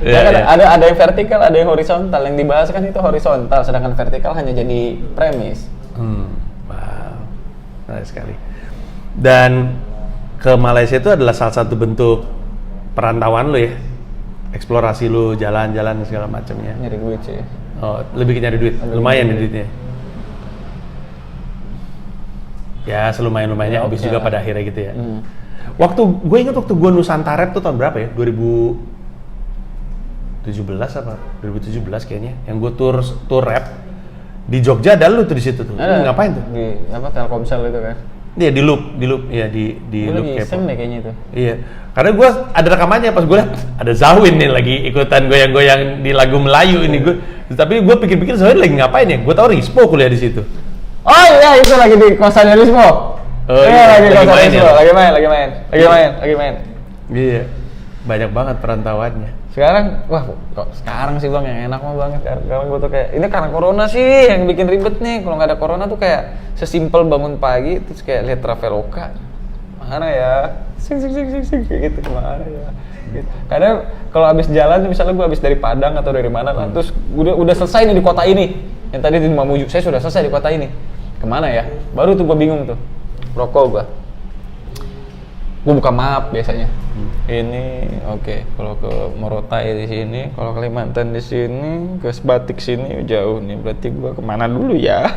Ada yang vertikal, ada yang horizontal. Yang dibahas kan itu horizontal, sedangkan vertikal hanya jadi premis. Wow, menarik sekali. Dan ke Malaysia itu adalah salah satu bentuk perantauan lo ya, eksplorasi lo, jalan-jalan segala macamnya. Nyari duit sih. Oh, lebih ke nyari duit. Lumayan ya duitnya. Ya, selumayan-lumayannya habis juga pada akhirnya gitu ya. Gue ingat waktu gue Nusantara Rap tuh tahun berapa ya? 2017 apa? 2017 kayaknya. Yang gue tour rap di Jogja, ada lu tuh di situ tuh. Lu ngapain tuh? Di apa, Telkomsel itu kan? Iya, di loop, ya di loop kayak Kepo. deh kayaknya itu. Iya. Karena gue ada rekamannya, pas gue liat ada Zawin nih lagi ikutan goyang-goyang di lagu Melayu ini gue. Tapi gue pikir-pikir Zawin lagi ngapain ya? Gue tau Rispo kuliah di situ. Oh iya, itu lagi di kosannya Rispo. Oh iya, lagi kosannya main Rispo, ya? lagi main. Iya. Banyak banget perantauannya. Sekarang, wah kok sekarang sih bang yang enak mah banget. Sekarang gue tuh kayak, ini karena corona sih yang bikin ribet nih. Kalau nggak ada corona tuh kayak sesimpel bangun pagi terus kayak lihat Traveloka, mana ya, sing kayak gitu, kemana ya. Gitu. Kadang kalau habis jalan tuh misalnya gue habis dari Padang atau dari mana lah, terus udah selesai nih di kota ini. Yang tadi di Mamuju, saya sudah selesai di kota ini. Kemana ya? Baru tuh gue bingung tuh. Rokok gue. Gue buka map biasanya. Ini oke. Kalau ke Morotai di sini, kalau Kalimantan di sini, ke Sebatik sini jauh nih. Berarti gue kemana dulu ya?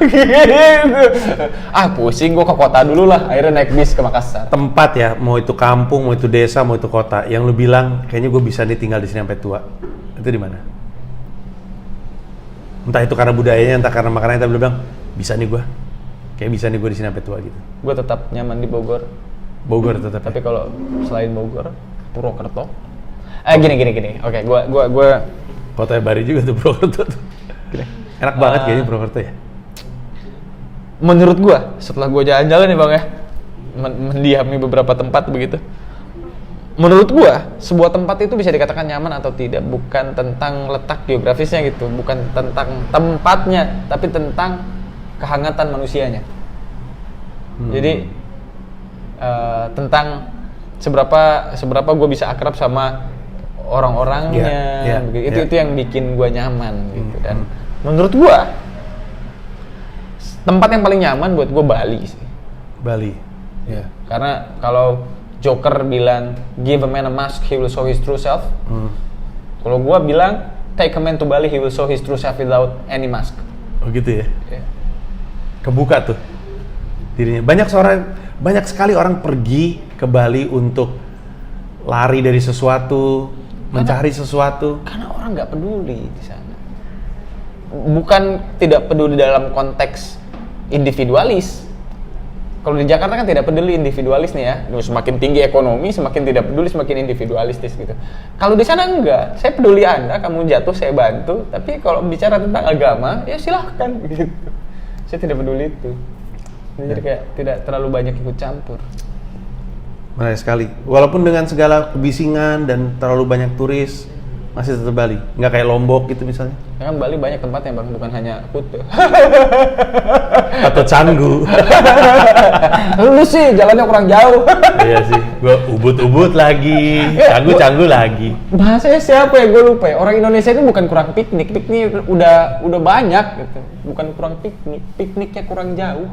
Pusing gue ke kota dulu lah. Akhirnya naik bis ke Makassar. Tempat ya, mau itu kampung, mau itu desa, mau itu kota, yang lu bilang kayaknya gue bisa nih tinggal di sini sampai tua. Itu di mana? Entah itu karena budayanya, entah karena makanannya, tapi lu bilang bisa nih gue. Kayak bisa nih gue di sini sampai tua gitu. Gue tetap nyaman di Bogor. Bogor tetap. Tapi kalau selain Bogor, Purwokerto. Gini. Oke, gue Kotanya Bari juga tuh Purwokerto tuh. Enak banget kayaknya Purwokerto ya. Menurut gue, setelah gue jalan-jalan nih bang ya, mendiami beberapa tempat begitu. Menurut gue, sebuah tempat itu bisa dikatakan nyaman atau tidak, bukan tentang letak geografisnya gitu, bukan tentang tempatnya, tapi tentang kehangatan manusianya. Jadi tentang seberapa gue bisa akrab sama orang-orangnya, itu yang bikin gue nyaman gitu. Dan menurut gue tempat yang paling nyaman buat gue Bali sih. Bali. Ya. Karena kalau Joker bilang give a man a mask, he will show his true self. Kalau gue bilang take a man to Bali, he will show his true self without any mask. Oh gitu ya? Yeah. Kebuka tuh dirinya. Banyak sekali orang pergi ke Bali untuk lari dari sesuatu, mencari sesuatu. Karena orang nggak peduli di sana. Bukan tidak peduli dalam konteks individualis. Kalau di Jakarta kan tidak peduli individualis nih ya. Semakin tinggi ekonomi, semakin tidak peduli, semakin individualistis gitu. Kalau di sana enggak. Saya peduli Anda, kamu jatuh saya bantu. Tapi kalau bicara tentang agama, ya silahkan gitu. Saya tidak peduli itu. Jadi kayak tidak terlalu banyak ikut campur. Menarik sekali. Walaupun dengan segala kebisingan dan terlalu banyak turis, masih tetap Bali. Nggak kayak Lombok gitu misalnya. Ya kan Bali banyak tempatnya bang, bukan hanya Kuta. Atau Canggu. Lu sih jalannya kurang jauh. Iya sih. Gua Ubud lagi, Canggu lagi. Bahasanya siapa ya? Gue lupa ya. Orang Indonesia itu bukan kurang piknik udah banyak gitu. Bukan kurang pikniknya kurang jauh.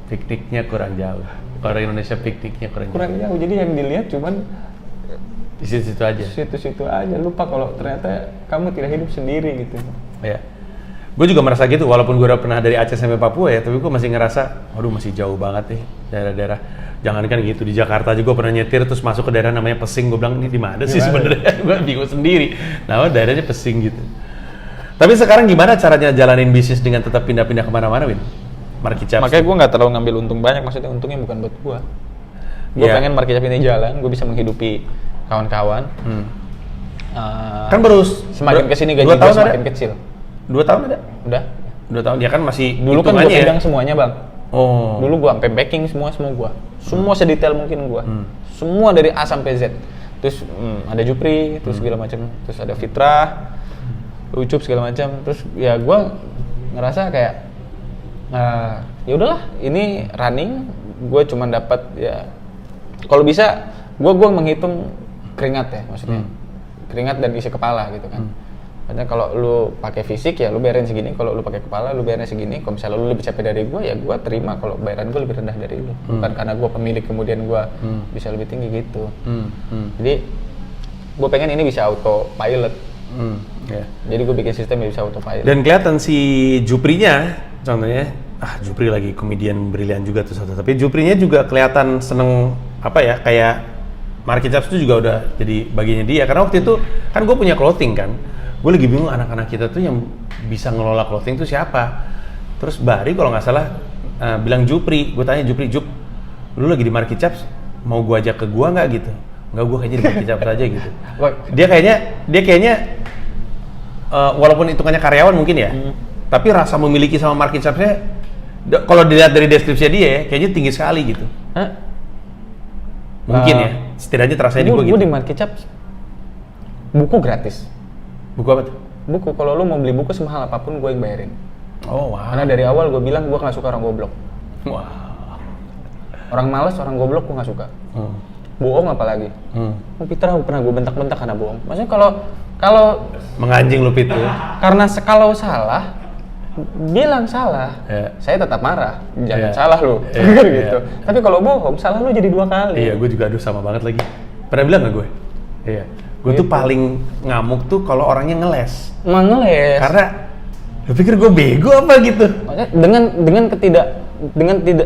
Pikniknya kurang jauh. Orang Indonesia pikniknya kurang jauh. Jadi yang dilihat cuman di situ-situ aja. Situ-situ aja. Lupa kalau ternyata kamu tidak hidup sendiri gitu. Ya. Gue juga merasa gitu, walaupun gue udah pernah dari Aceh sampai Papua ya, tapi gue masih ngerasa, waduh masih jauh banget nih daerah-daerah. Jangankan gitu, di Jakarta juga pernah nyetir terus masuk ke daerah namanya Pesing, gue bilang ini di mana sih sebenarnya? Gue bingung sendiri. Nah, daerahnya Pesing gitu. Tapi sekarang gimana caranya jalanin bisnis dengan tetap pindah-pindah kemana-mana, Win? Market Chaps. Makanya gue nggak terlalu ngambil untung banyak, maksudnya untungnya bukan buat gue. Gue pengen Market Chaps ini jalan, gue bisa menghidupi kawan-kawan. Kan baru semakin kesini gaji gue semakin kecil. 2 tahun ada? Udah. 2 tahun, ya kan masih dulu kan gue pegang semuanya bang. Oh. Dulu gue sampai backing semua gue. Semua sedetail mungkin gue. Semua dari A sampai Z. Terus ada Jupri, terus segala macam. Terus ada Fitrah, Ucup segala macam. Terus ya gue ngerasa kayak ya udahlah, ini running, gue cuma dapat ya kalau bisa gue menghitung keringat ya maksudnya keringat dan isi kepala gitu kan. Karena kalau lu pakai fisik ya lu bayarin segini, kalau lu pakai kepala lu bayarin segini. Kalau misalnya lu lebih capek dari gue ya gue terima kalau bayaran gue lebih rendah dari lu. Bukan karena gue pemilik kemudian gue bisa lebih tinggi gitu. Jadi gue pengen ini bisa autopilot. Jadi gue bikin sistem yang bisa autopilot. Dan kelihatan si Juprinya, contohnya, Jupri lagi komedian brilian juga tuh satu. Tapi Juprinya juga kelihatan seneng apa ya, kayak Market Chaps itu juga udah jadi bagiannya dia. Karena waktu itu kan gue punya clothing kan. Gue lagi bingung anak-anak kita tuh yang bisa ngelola clothing tuh siapa. Terus Bari kalau nggak salah bilang Jupri. Gue tanya Jupri, Jup, lu lagi di Market Chaps, mau gue ajak ke gue nggak gitu? Nggak, gue kayaknya di Market Chaps aja gitu. Dia kayaknya walaupun hitungannya karyawan mungkin ya, tapi rasa memiliki sama Market Chaps-nya kalau dilihat dari deskripsinya dia ya, kayaknya tinggi sekali gitu. Mungkin ya, setidaknya terasa di gue gitu. Gue di Market Chaps buku gratis. Buku apa tuh? Buku, kalau lu mau beli buku semahal apapun gue yang bayarin. Oh wow. Karena dari awal gue bilang gue nggak suka orang goblok. Wow. Orang malas, orang goblok gue nggak suka. Bohong apalagi. Peter pernah gue bentak-bentak karena bohong. Maksudnya kalau menganjing lu Pit. Karena kalau salah bilang salah, saya tetap marah. Jangan salah lu, gitu. Tapi kalau bohong, salah lu jadi 2 kali. Iya, gue juga aduh sama banget lagi. Pernah bilang nggak gue? Iya. Gue tuh paling ngamuk tuh kalau orangnya ngeles. Ngeles. Karena gue pikir gue bego apa gitu. Makanya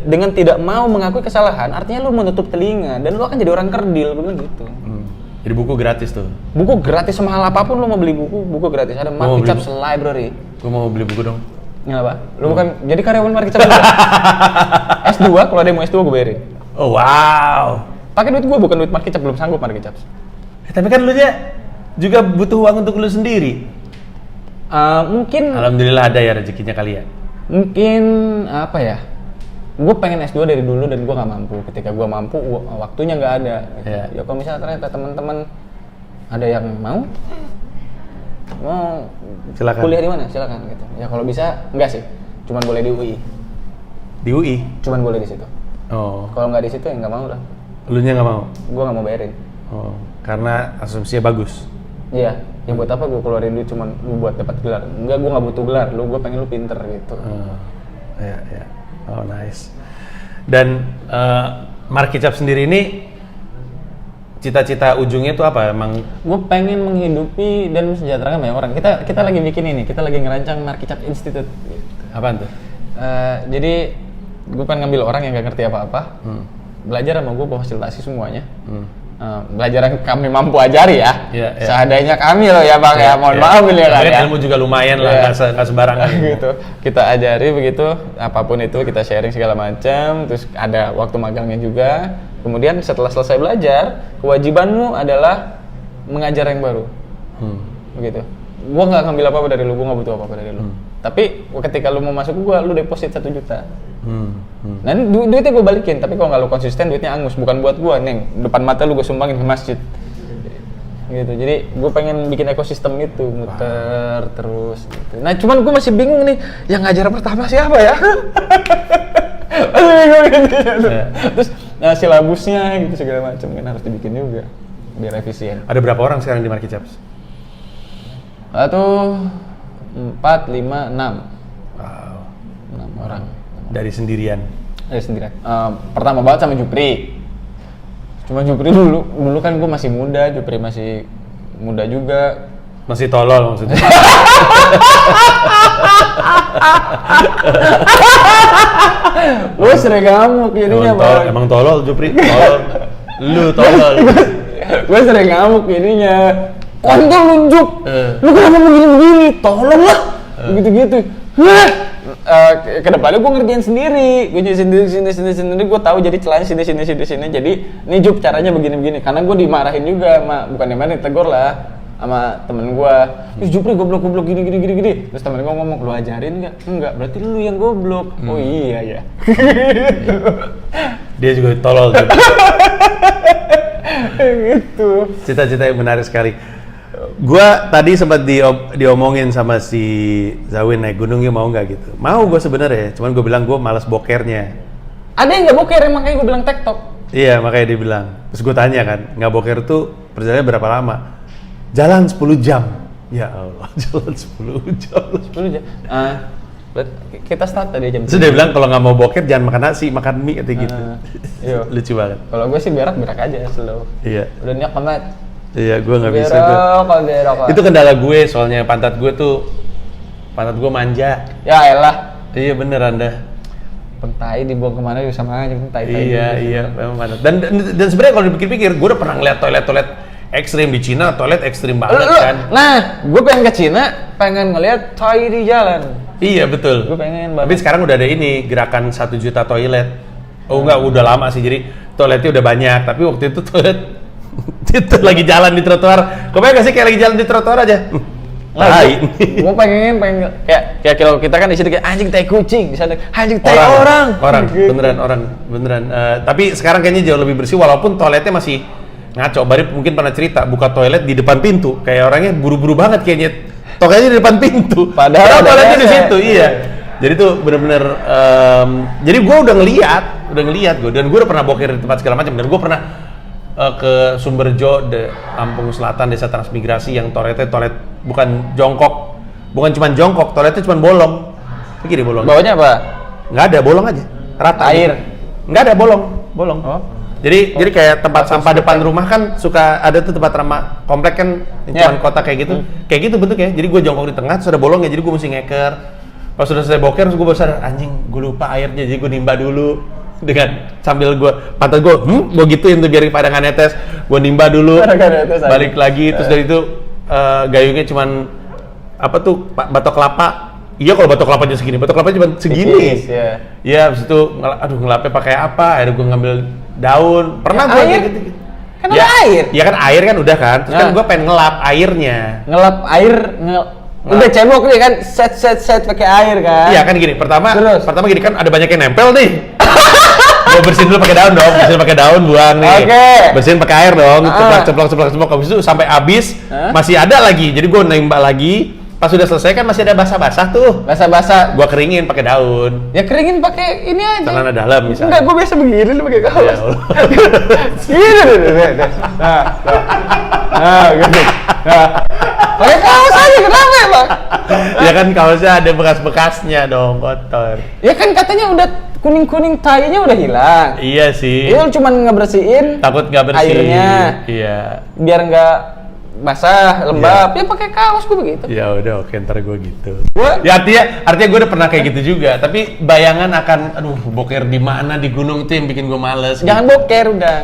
dengan tidak mau mengakui kesalahan, artinya lu menutup telinga dan lu akan jadi orang kerdil, gue bilang gitu. Jadi buku gratis tuh. Buku gratis semahal apapun lu mau beli buku gratis. Ada Marky Chaps Library. Gue mau beli buku dong. Kenapa? Lu bukan jadi karyawan Marky Chaps juga? S2, kalau ada yang mau S2 gue bayarin. Oh wow. Pakai duit gue, bukan duit Marky Chaps, belum sanggup Marky Chaps. Tapi kan lu juga butuh uang untuk lu sendiri. Mungkin Alhamdulillah ada ya rezekinya kali ya. Mungkin apa ya? Gue pengen S2 dari dulu dan gue nggak mampu. Ketika gue mampu, waktunya nggak ada. Gitu. Ya kalau misalnya ternyata teman-teman ada yang mau silakan. Kuliah di mana? Silakan gitu. Ya kalau bisa enggak sih. Cuman boleh di UI. Di UI? Cuman boleh di situ. Oh. Kalau nggak di situ ya nggak mau lah. Elunya nggak mau? Gue nggak mau bayarin. Oh. Karena asumsinya bagus. Iya. Ya buat apa gue keluarin duit cuman buat dapat gelar? Enggak, gue nggak butuh gelar. Gue pengen lu pinter gitu. Ya. Oh nice. Dan Marky Chaps sendiri ini cita-cita ujungnya itu apa emang? Gue pengen menghidupi dan mensejahterakan banyak orang. Kita lagi bikin ini, kita lagi ngerancang Marky Chaps Institute. Apaan tuh? Jadi gue pengen ngambil orang yang gak ngerti apa-apa, belajar sama gue, fasilitasi semuanya. Belajar yang kami mampu ajari ya. Seadanya kami loh ya bang ya, mohon maaf ini kan ya. Ilmu juga lumayan lah, nggak sembarangan. Gitu. Kita ajari begitu, apapun itu kita sharing segala macam. Terus ada waktu magangnya juga. Kemudian setelah selesai belajar, kewajibanmu adalah mengajar yang baru. Begitu. Gua nggak ngambil apa-apa dari lu, gua nggak butuh apa-apa dari lu. Tapi ketika lu mau masuk gua, lu deposit 1 juta. Nah duitnya gue balikin, tapi kalau nggak lu konsisten duitnya angus, bukan buat gue, neng depan mata lu gue sumbangin ke masjid gitu. Jadi gue pengen bikin ekosistem itu muter terus gitu. Nah cuman gue masih bingung nih, yang ngajar pertama siapa ya? Masih bingung gitu. Terus silabusnya gitu segala macam kan harus dibikin juga biar efisien. Ada berapa orang sekarang di Marky Chaps? 1, 4, 5, 6. Wow. 6 orang. Dari sendirian? Dari sendirian. Pertama banget sama Jupri. Cuma Jupri dulu kan gue masih muda, Jupri masih muda juga. Masih tolol maksudnya? Gue sering ngamuk jadinya bang. Emang tolol Jupri? Tolol. Lu tolol. Gue sering ngamuk jadinya. Kontol nunjuk. Lu kenapa begini-begini? Tolong lah. Begitu-gitu. Kedepannya gue ngerjain sendiri, gue jadi sendiri, gue tahu jadi celahnya sini. Jadi ini Jup caranya begini. Karena gue dimarahin juga sama, bukan dimarahin, tegur lah sama temen gue. Terus Jupri goblok gini. Terus temen gue ngomong, lu ajarin nggak? Enggak, berarti lu yang goblok. Oh iya ya. Dia juga tolol juga. Gitu. Cita-cita yang menarik sekali. Gua tadi sempat diomongin sama si Zawin naik gunung, mau nggak gitu? Mau gue sebenarnya, cuman gue bilang gue malas bokernya. Ada yang nggak boker, makanya gue bilang TikTok. Iya, makanya dia bilang. Terus gue tanya kan, nggak boker tuh perjalanannya berapa lama? Jalan 10 jam. Ya Allah, jalan 10 jam. 10 jam. Kita start tadi jam. Terus dia bilang kalau nggak mau boker jangan makan nasi, makan mie kayak gitu. Iya. Lucu banget. Kalau gue sih berak aja slow. Iya. Udah nyak banget. Iya, gue nggak bisa tuh. Itu kendala gue, soalnya pantat gue manja. Ya elah. Iya bener Anda. Pentai dibuang kemana juga sama aja pentai. Iya, memang pantat. Dan sebenarnya kalau dipikir-pikir, gue udah pernah ngeliat toilet ekstrim di Cina, toilet ekstrim banget kan. Nah, gue pengen ke Cina, pengen ngeliat toilet di jalan. Iya betul. Gue pengen banget. Tapi sekarang udah ada ini gerakan 1 juta toilet. Oh enggak, udah lama sih. Jadi toiletnya udah banyak. Tapi waktu itu toilet itu lagi jalan di trotoar. Kau pengen gak sih kayak lagi jalan di trotoar aja? Gue pengen kayak kalau kita kan di situ kayak anjing tai kucing, di sana anjing tai orang. Beneran. Tapi sekarang kayaknya jauh lebih bersih walaupun toiletnya masih ngaco. Bari mungkin pernah cerita buka toilet di depan pintu, kayak orangnya buru-buru banget kayaknya. Toiletnya di depan pintu. Padahal toiletnya di situ, iya. Jadi tuh bener-bener, jadi gue udah ngeliat gue, dan gue udah pernah boker di tempat segala macam, dan gue pernah ke Sumberjo, Lampung Selatan, desa transmigrasi yang toiletnya toilet bukan cuma jongkok, toiletnya cuma bolong. Begini bolong. Bawahnya apa? Nggak ada, bolong aja. Rata. Air. Nggak ada, bolong. Oh. Jadi kayak tempat sampah depan rumah kan suka ada tuh tempat ramah komplek kan cuman kotak kayak gitu. Kayak gitu bentuknya. Jadi gue jongkok di tengah, terus ada bolongnya. Jadi gue mesti ngeker. Pas sudah selesai boker, terus gue baru sadar, anjing, gue lupa airnya. Jadi gue nimba dulu dengan sambil gue pantat gue gituin tuh biar pada nggak netes. Gue nimba dulu, balik lagi, terus dari itu gayungnya cuman apa tuh batok kelapa. Iya kalau batok kelapanya segini, batok kelapanya cuma segini. Iya, habis itu ngelapnya pakai apa? Akhirnya gue ngambil daun. Pernah gue kayak gitu. Kan ada air. Iya kan air kan udah kan. Terus kan gue pengen ngelap airnya. Ngelap air udah cebok nih kan, set pakai air kan. Iya kan gini. Pertama gini kan ada banyak yang nempel nih. Gue bersihin dulu pakai daun dong, buang nih. Bersihin pakai air dong, ceplok. Habis itu sampai habis masih ada lagi. Jadi gue nembak lagi. Pas sudah selesai kan masih ada basah-basah tuh. Basah-basah. Gua keringin pakai daun. Ya keringin pakai ini aja. Celana dalam misalnya. Enggak, gua biasa begini lu pakai kaos. Gini deh. Nah, gitu. Nah. Pakai kaos aja kenapa ya, Bang? Ya kan kaosnya ada bekas-bekasnya dong, kotor. Ya kan katanya udah kuning-kuning tainya udah hilang. Iya sih. Dia cuma ngebersihin. Takut nggak bersih. Airnya. Iya. Biar nggak basah, lembab, ya pakai kaos gue begitu. Ya udah, oke, ntar gue gitu. Ya artinya gue udah pernah kayak gitu juga, tapi bayangan akan, boker di mana di gunung itu yang bikin gue males. Jangan gitu. boker udah.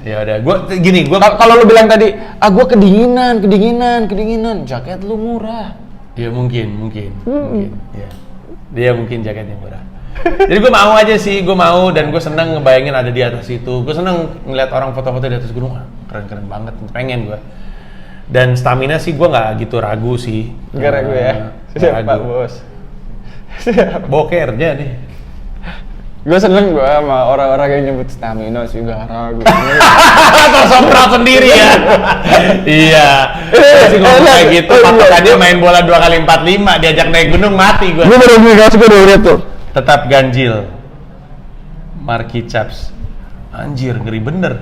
Ya udah, gue kalau lu bilang tadi, gue kedinginan, jaket lu murah. Ya mungkin. Ya. Dia mungkin jaketnya murah. Jadi gue mau aja sih, dan gue seneng ngebayangin ada di atas itu. Gue seneng ngeliat orang foto-foto di atas gunung, keren-keren banget, pengen gue. Dan stamina sih gue nggak gitu ragu sih. Nggak ragu ya? Siap Pak Bos. Bokernya nih. Gue seneng gue sama orang-orang yang nyebut stamina sih nggak ragu. Tersompral sendiri ya. Iya. Sih ngomong kayak gitu, patokannya main bola 2x45, diajak naik gunung mati gue. Gue baru beli kaos gue udah liat tuh. Tetap ganjil. Marky Chaps. Anjir, ngeri bener.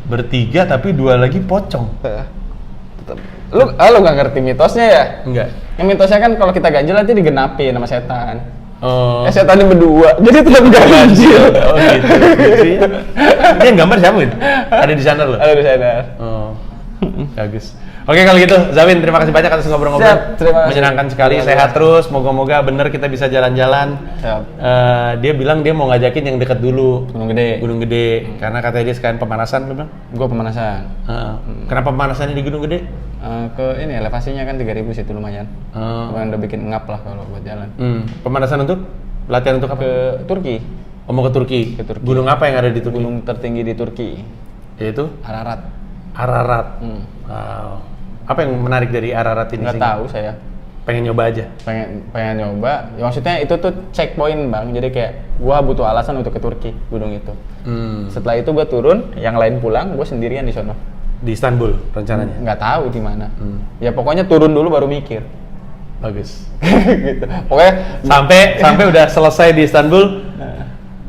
Bertiga tapi 2 lagi pocong. Tetap. Lu nggak ngerti mitosnya ya? Enggak. Yang mitosnya kan kalau kita ganjil nanti digenapin sama setan. Oh. Setannya berdua, jadi tetap ganjil. Oh gitu. Ini yang gambar siapa itu? Ada di sana loh? Ada di sana. Oh. Bagus. Oke kalau gitu, Zawin terima kasih banyak atas ngobrol-ngobrol. Siap, terima kasih. Menyenangkan sekali, sehat terus. Moga-moga bener kita bisa jalan-jalan. Siap. Dia bilang dia mau ngajakin yang dekat dulu. Gunung Gede. Karena katanya dia sekalian pemanasan, dia bilang. Gua pemanasan. Kenapa pemanasannya di Gunung Gede? Ke ini elevasinya kan 3.000 situ lumayan. Lumayan udah bikin ngap lah kalau buat jalan. Pemanasan untuk? Latihan untuk apa? Ke Turki. Mau ke Turki? Ke Turki. Gunung apa yang ada di Turki? Gunung tertinggi di Turki. Yaitu? Ararat. Wow. Apa yang menarik dari Ararat ini? Nggak tahu saya. Pengen nyoba aja? Pengen nyoba. Ya, maksudnya itu tuh checkpoint Bang. Jadi kayak gua butuh alasan untuk ke Turki, gunung itu. Setelah itu gua turun, yang lain pulang, gua sendirian di sono. Di Istanbul rencananya? Nggak tahu di mana. Ya pokoknya turun dulu baru mikir. Bagus. Gitu. Pokoknya sampai udah selesai di Istanbul.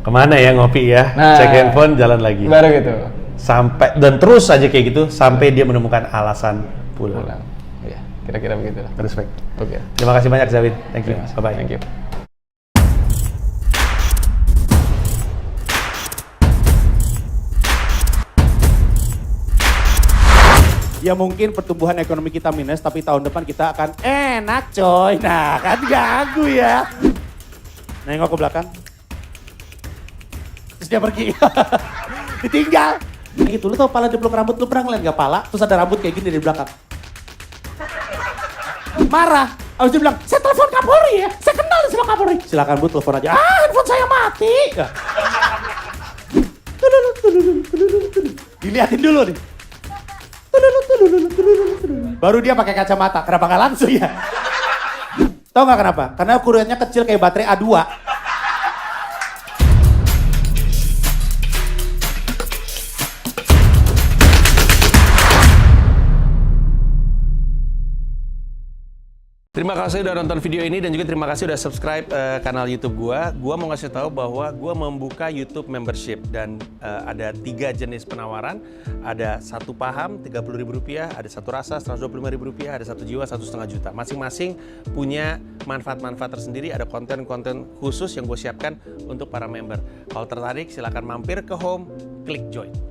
Kemana ya ngopi ya? Cek handphone, jalan lagi. Baru gitu. Sampai dan terus aja kayak gitu sampai dia menemukan alasan pulang. Iya, kira-kira begitu lah. Respect. Oke. Terima kasih banyak Zawin. Thank you. Bye-bye. Thank you. Ya mungkin pertumbuhan ekonomi kita minus, tapi tahun depan kita akan enak coy. Nah kan ganggu ya. Nengok ke belakang. Terus dia pergi. Ditinggal. Gitu, lu tau pala dipeluk rambut, lu pernah ngeliat gak pala? Terus ada rambut kayak gini di belakang. Marah. Habis dia bilang, saya telepon Kapolri ya. Saya kenal sama Kapolri. Silakan Bu, telepon aja. Handphone saya mati. Dilihatin dulu nih. Baru dia pakai kacamata. Kenapa nggak langsung ya? Tahu nggak kenapa? Karena ukurannya kecil kayak baterai A2. Terima kasih udah nonton video ini dan juga terima kasih udah subscribe kanal YouTube gua. Gua mau ngasih tahu bahwa gua membuka YouTube membership dan ada 3 jenis penawaran. Ada 1 paham Rp30.000, ada 1 rasa Rp125.000, ada 1 jiwa Rp1,5 juta. Masing-masing punya manfaat-manfaat tersendiri. Ada konten-konten khusus yang gue siapkan untuk para member. Kalau tertarik silahkan mampir ke home, klik join.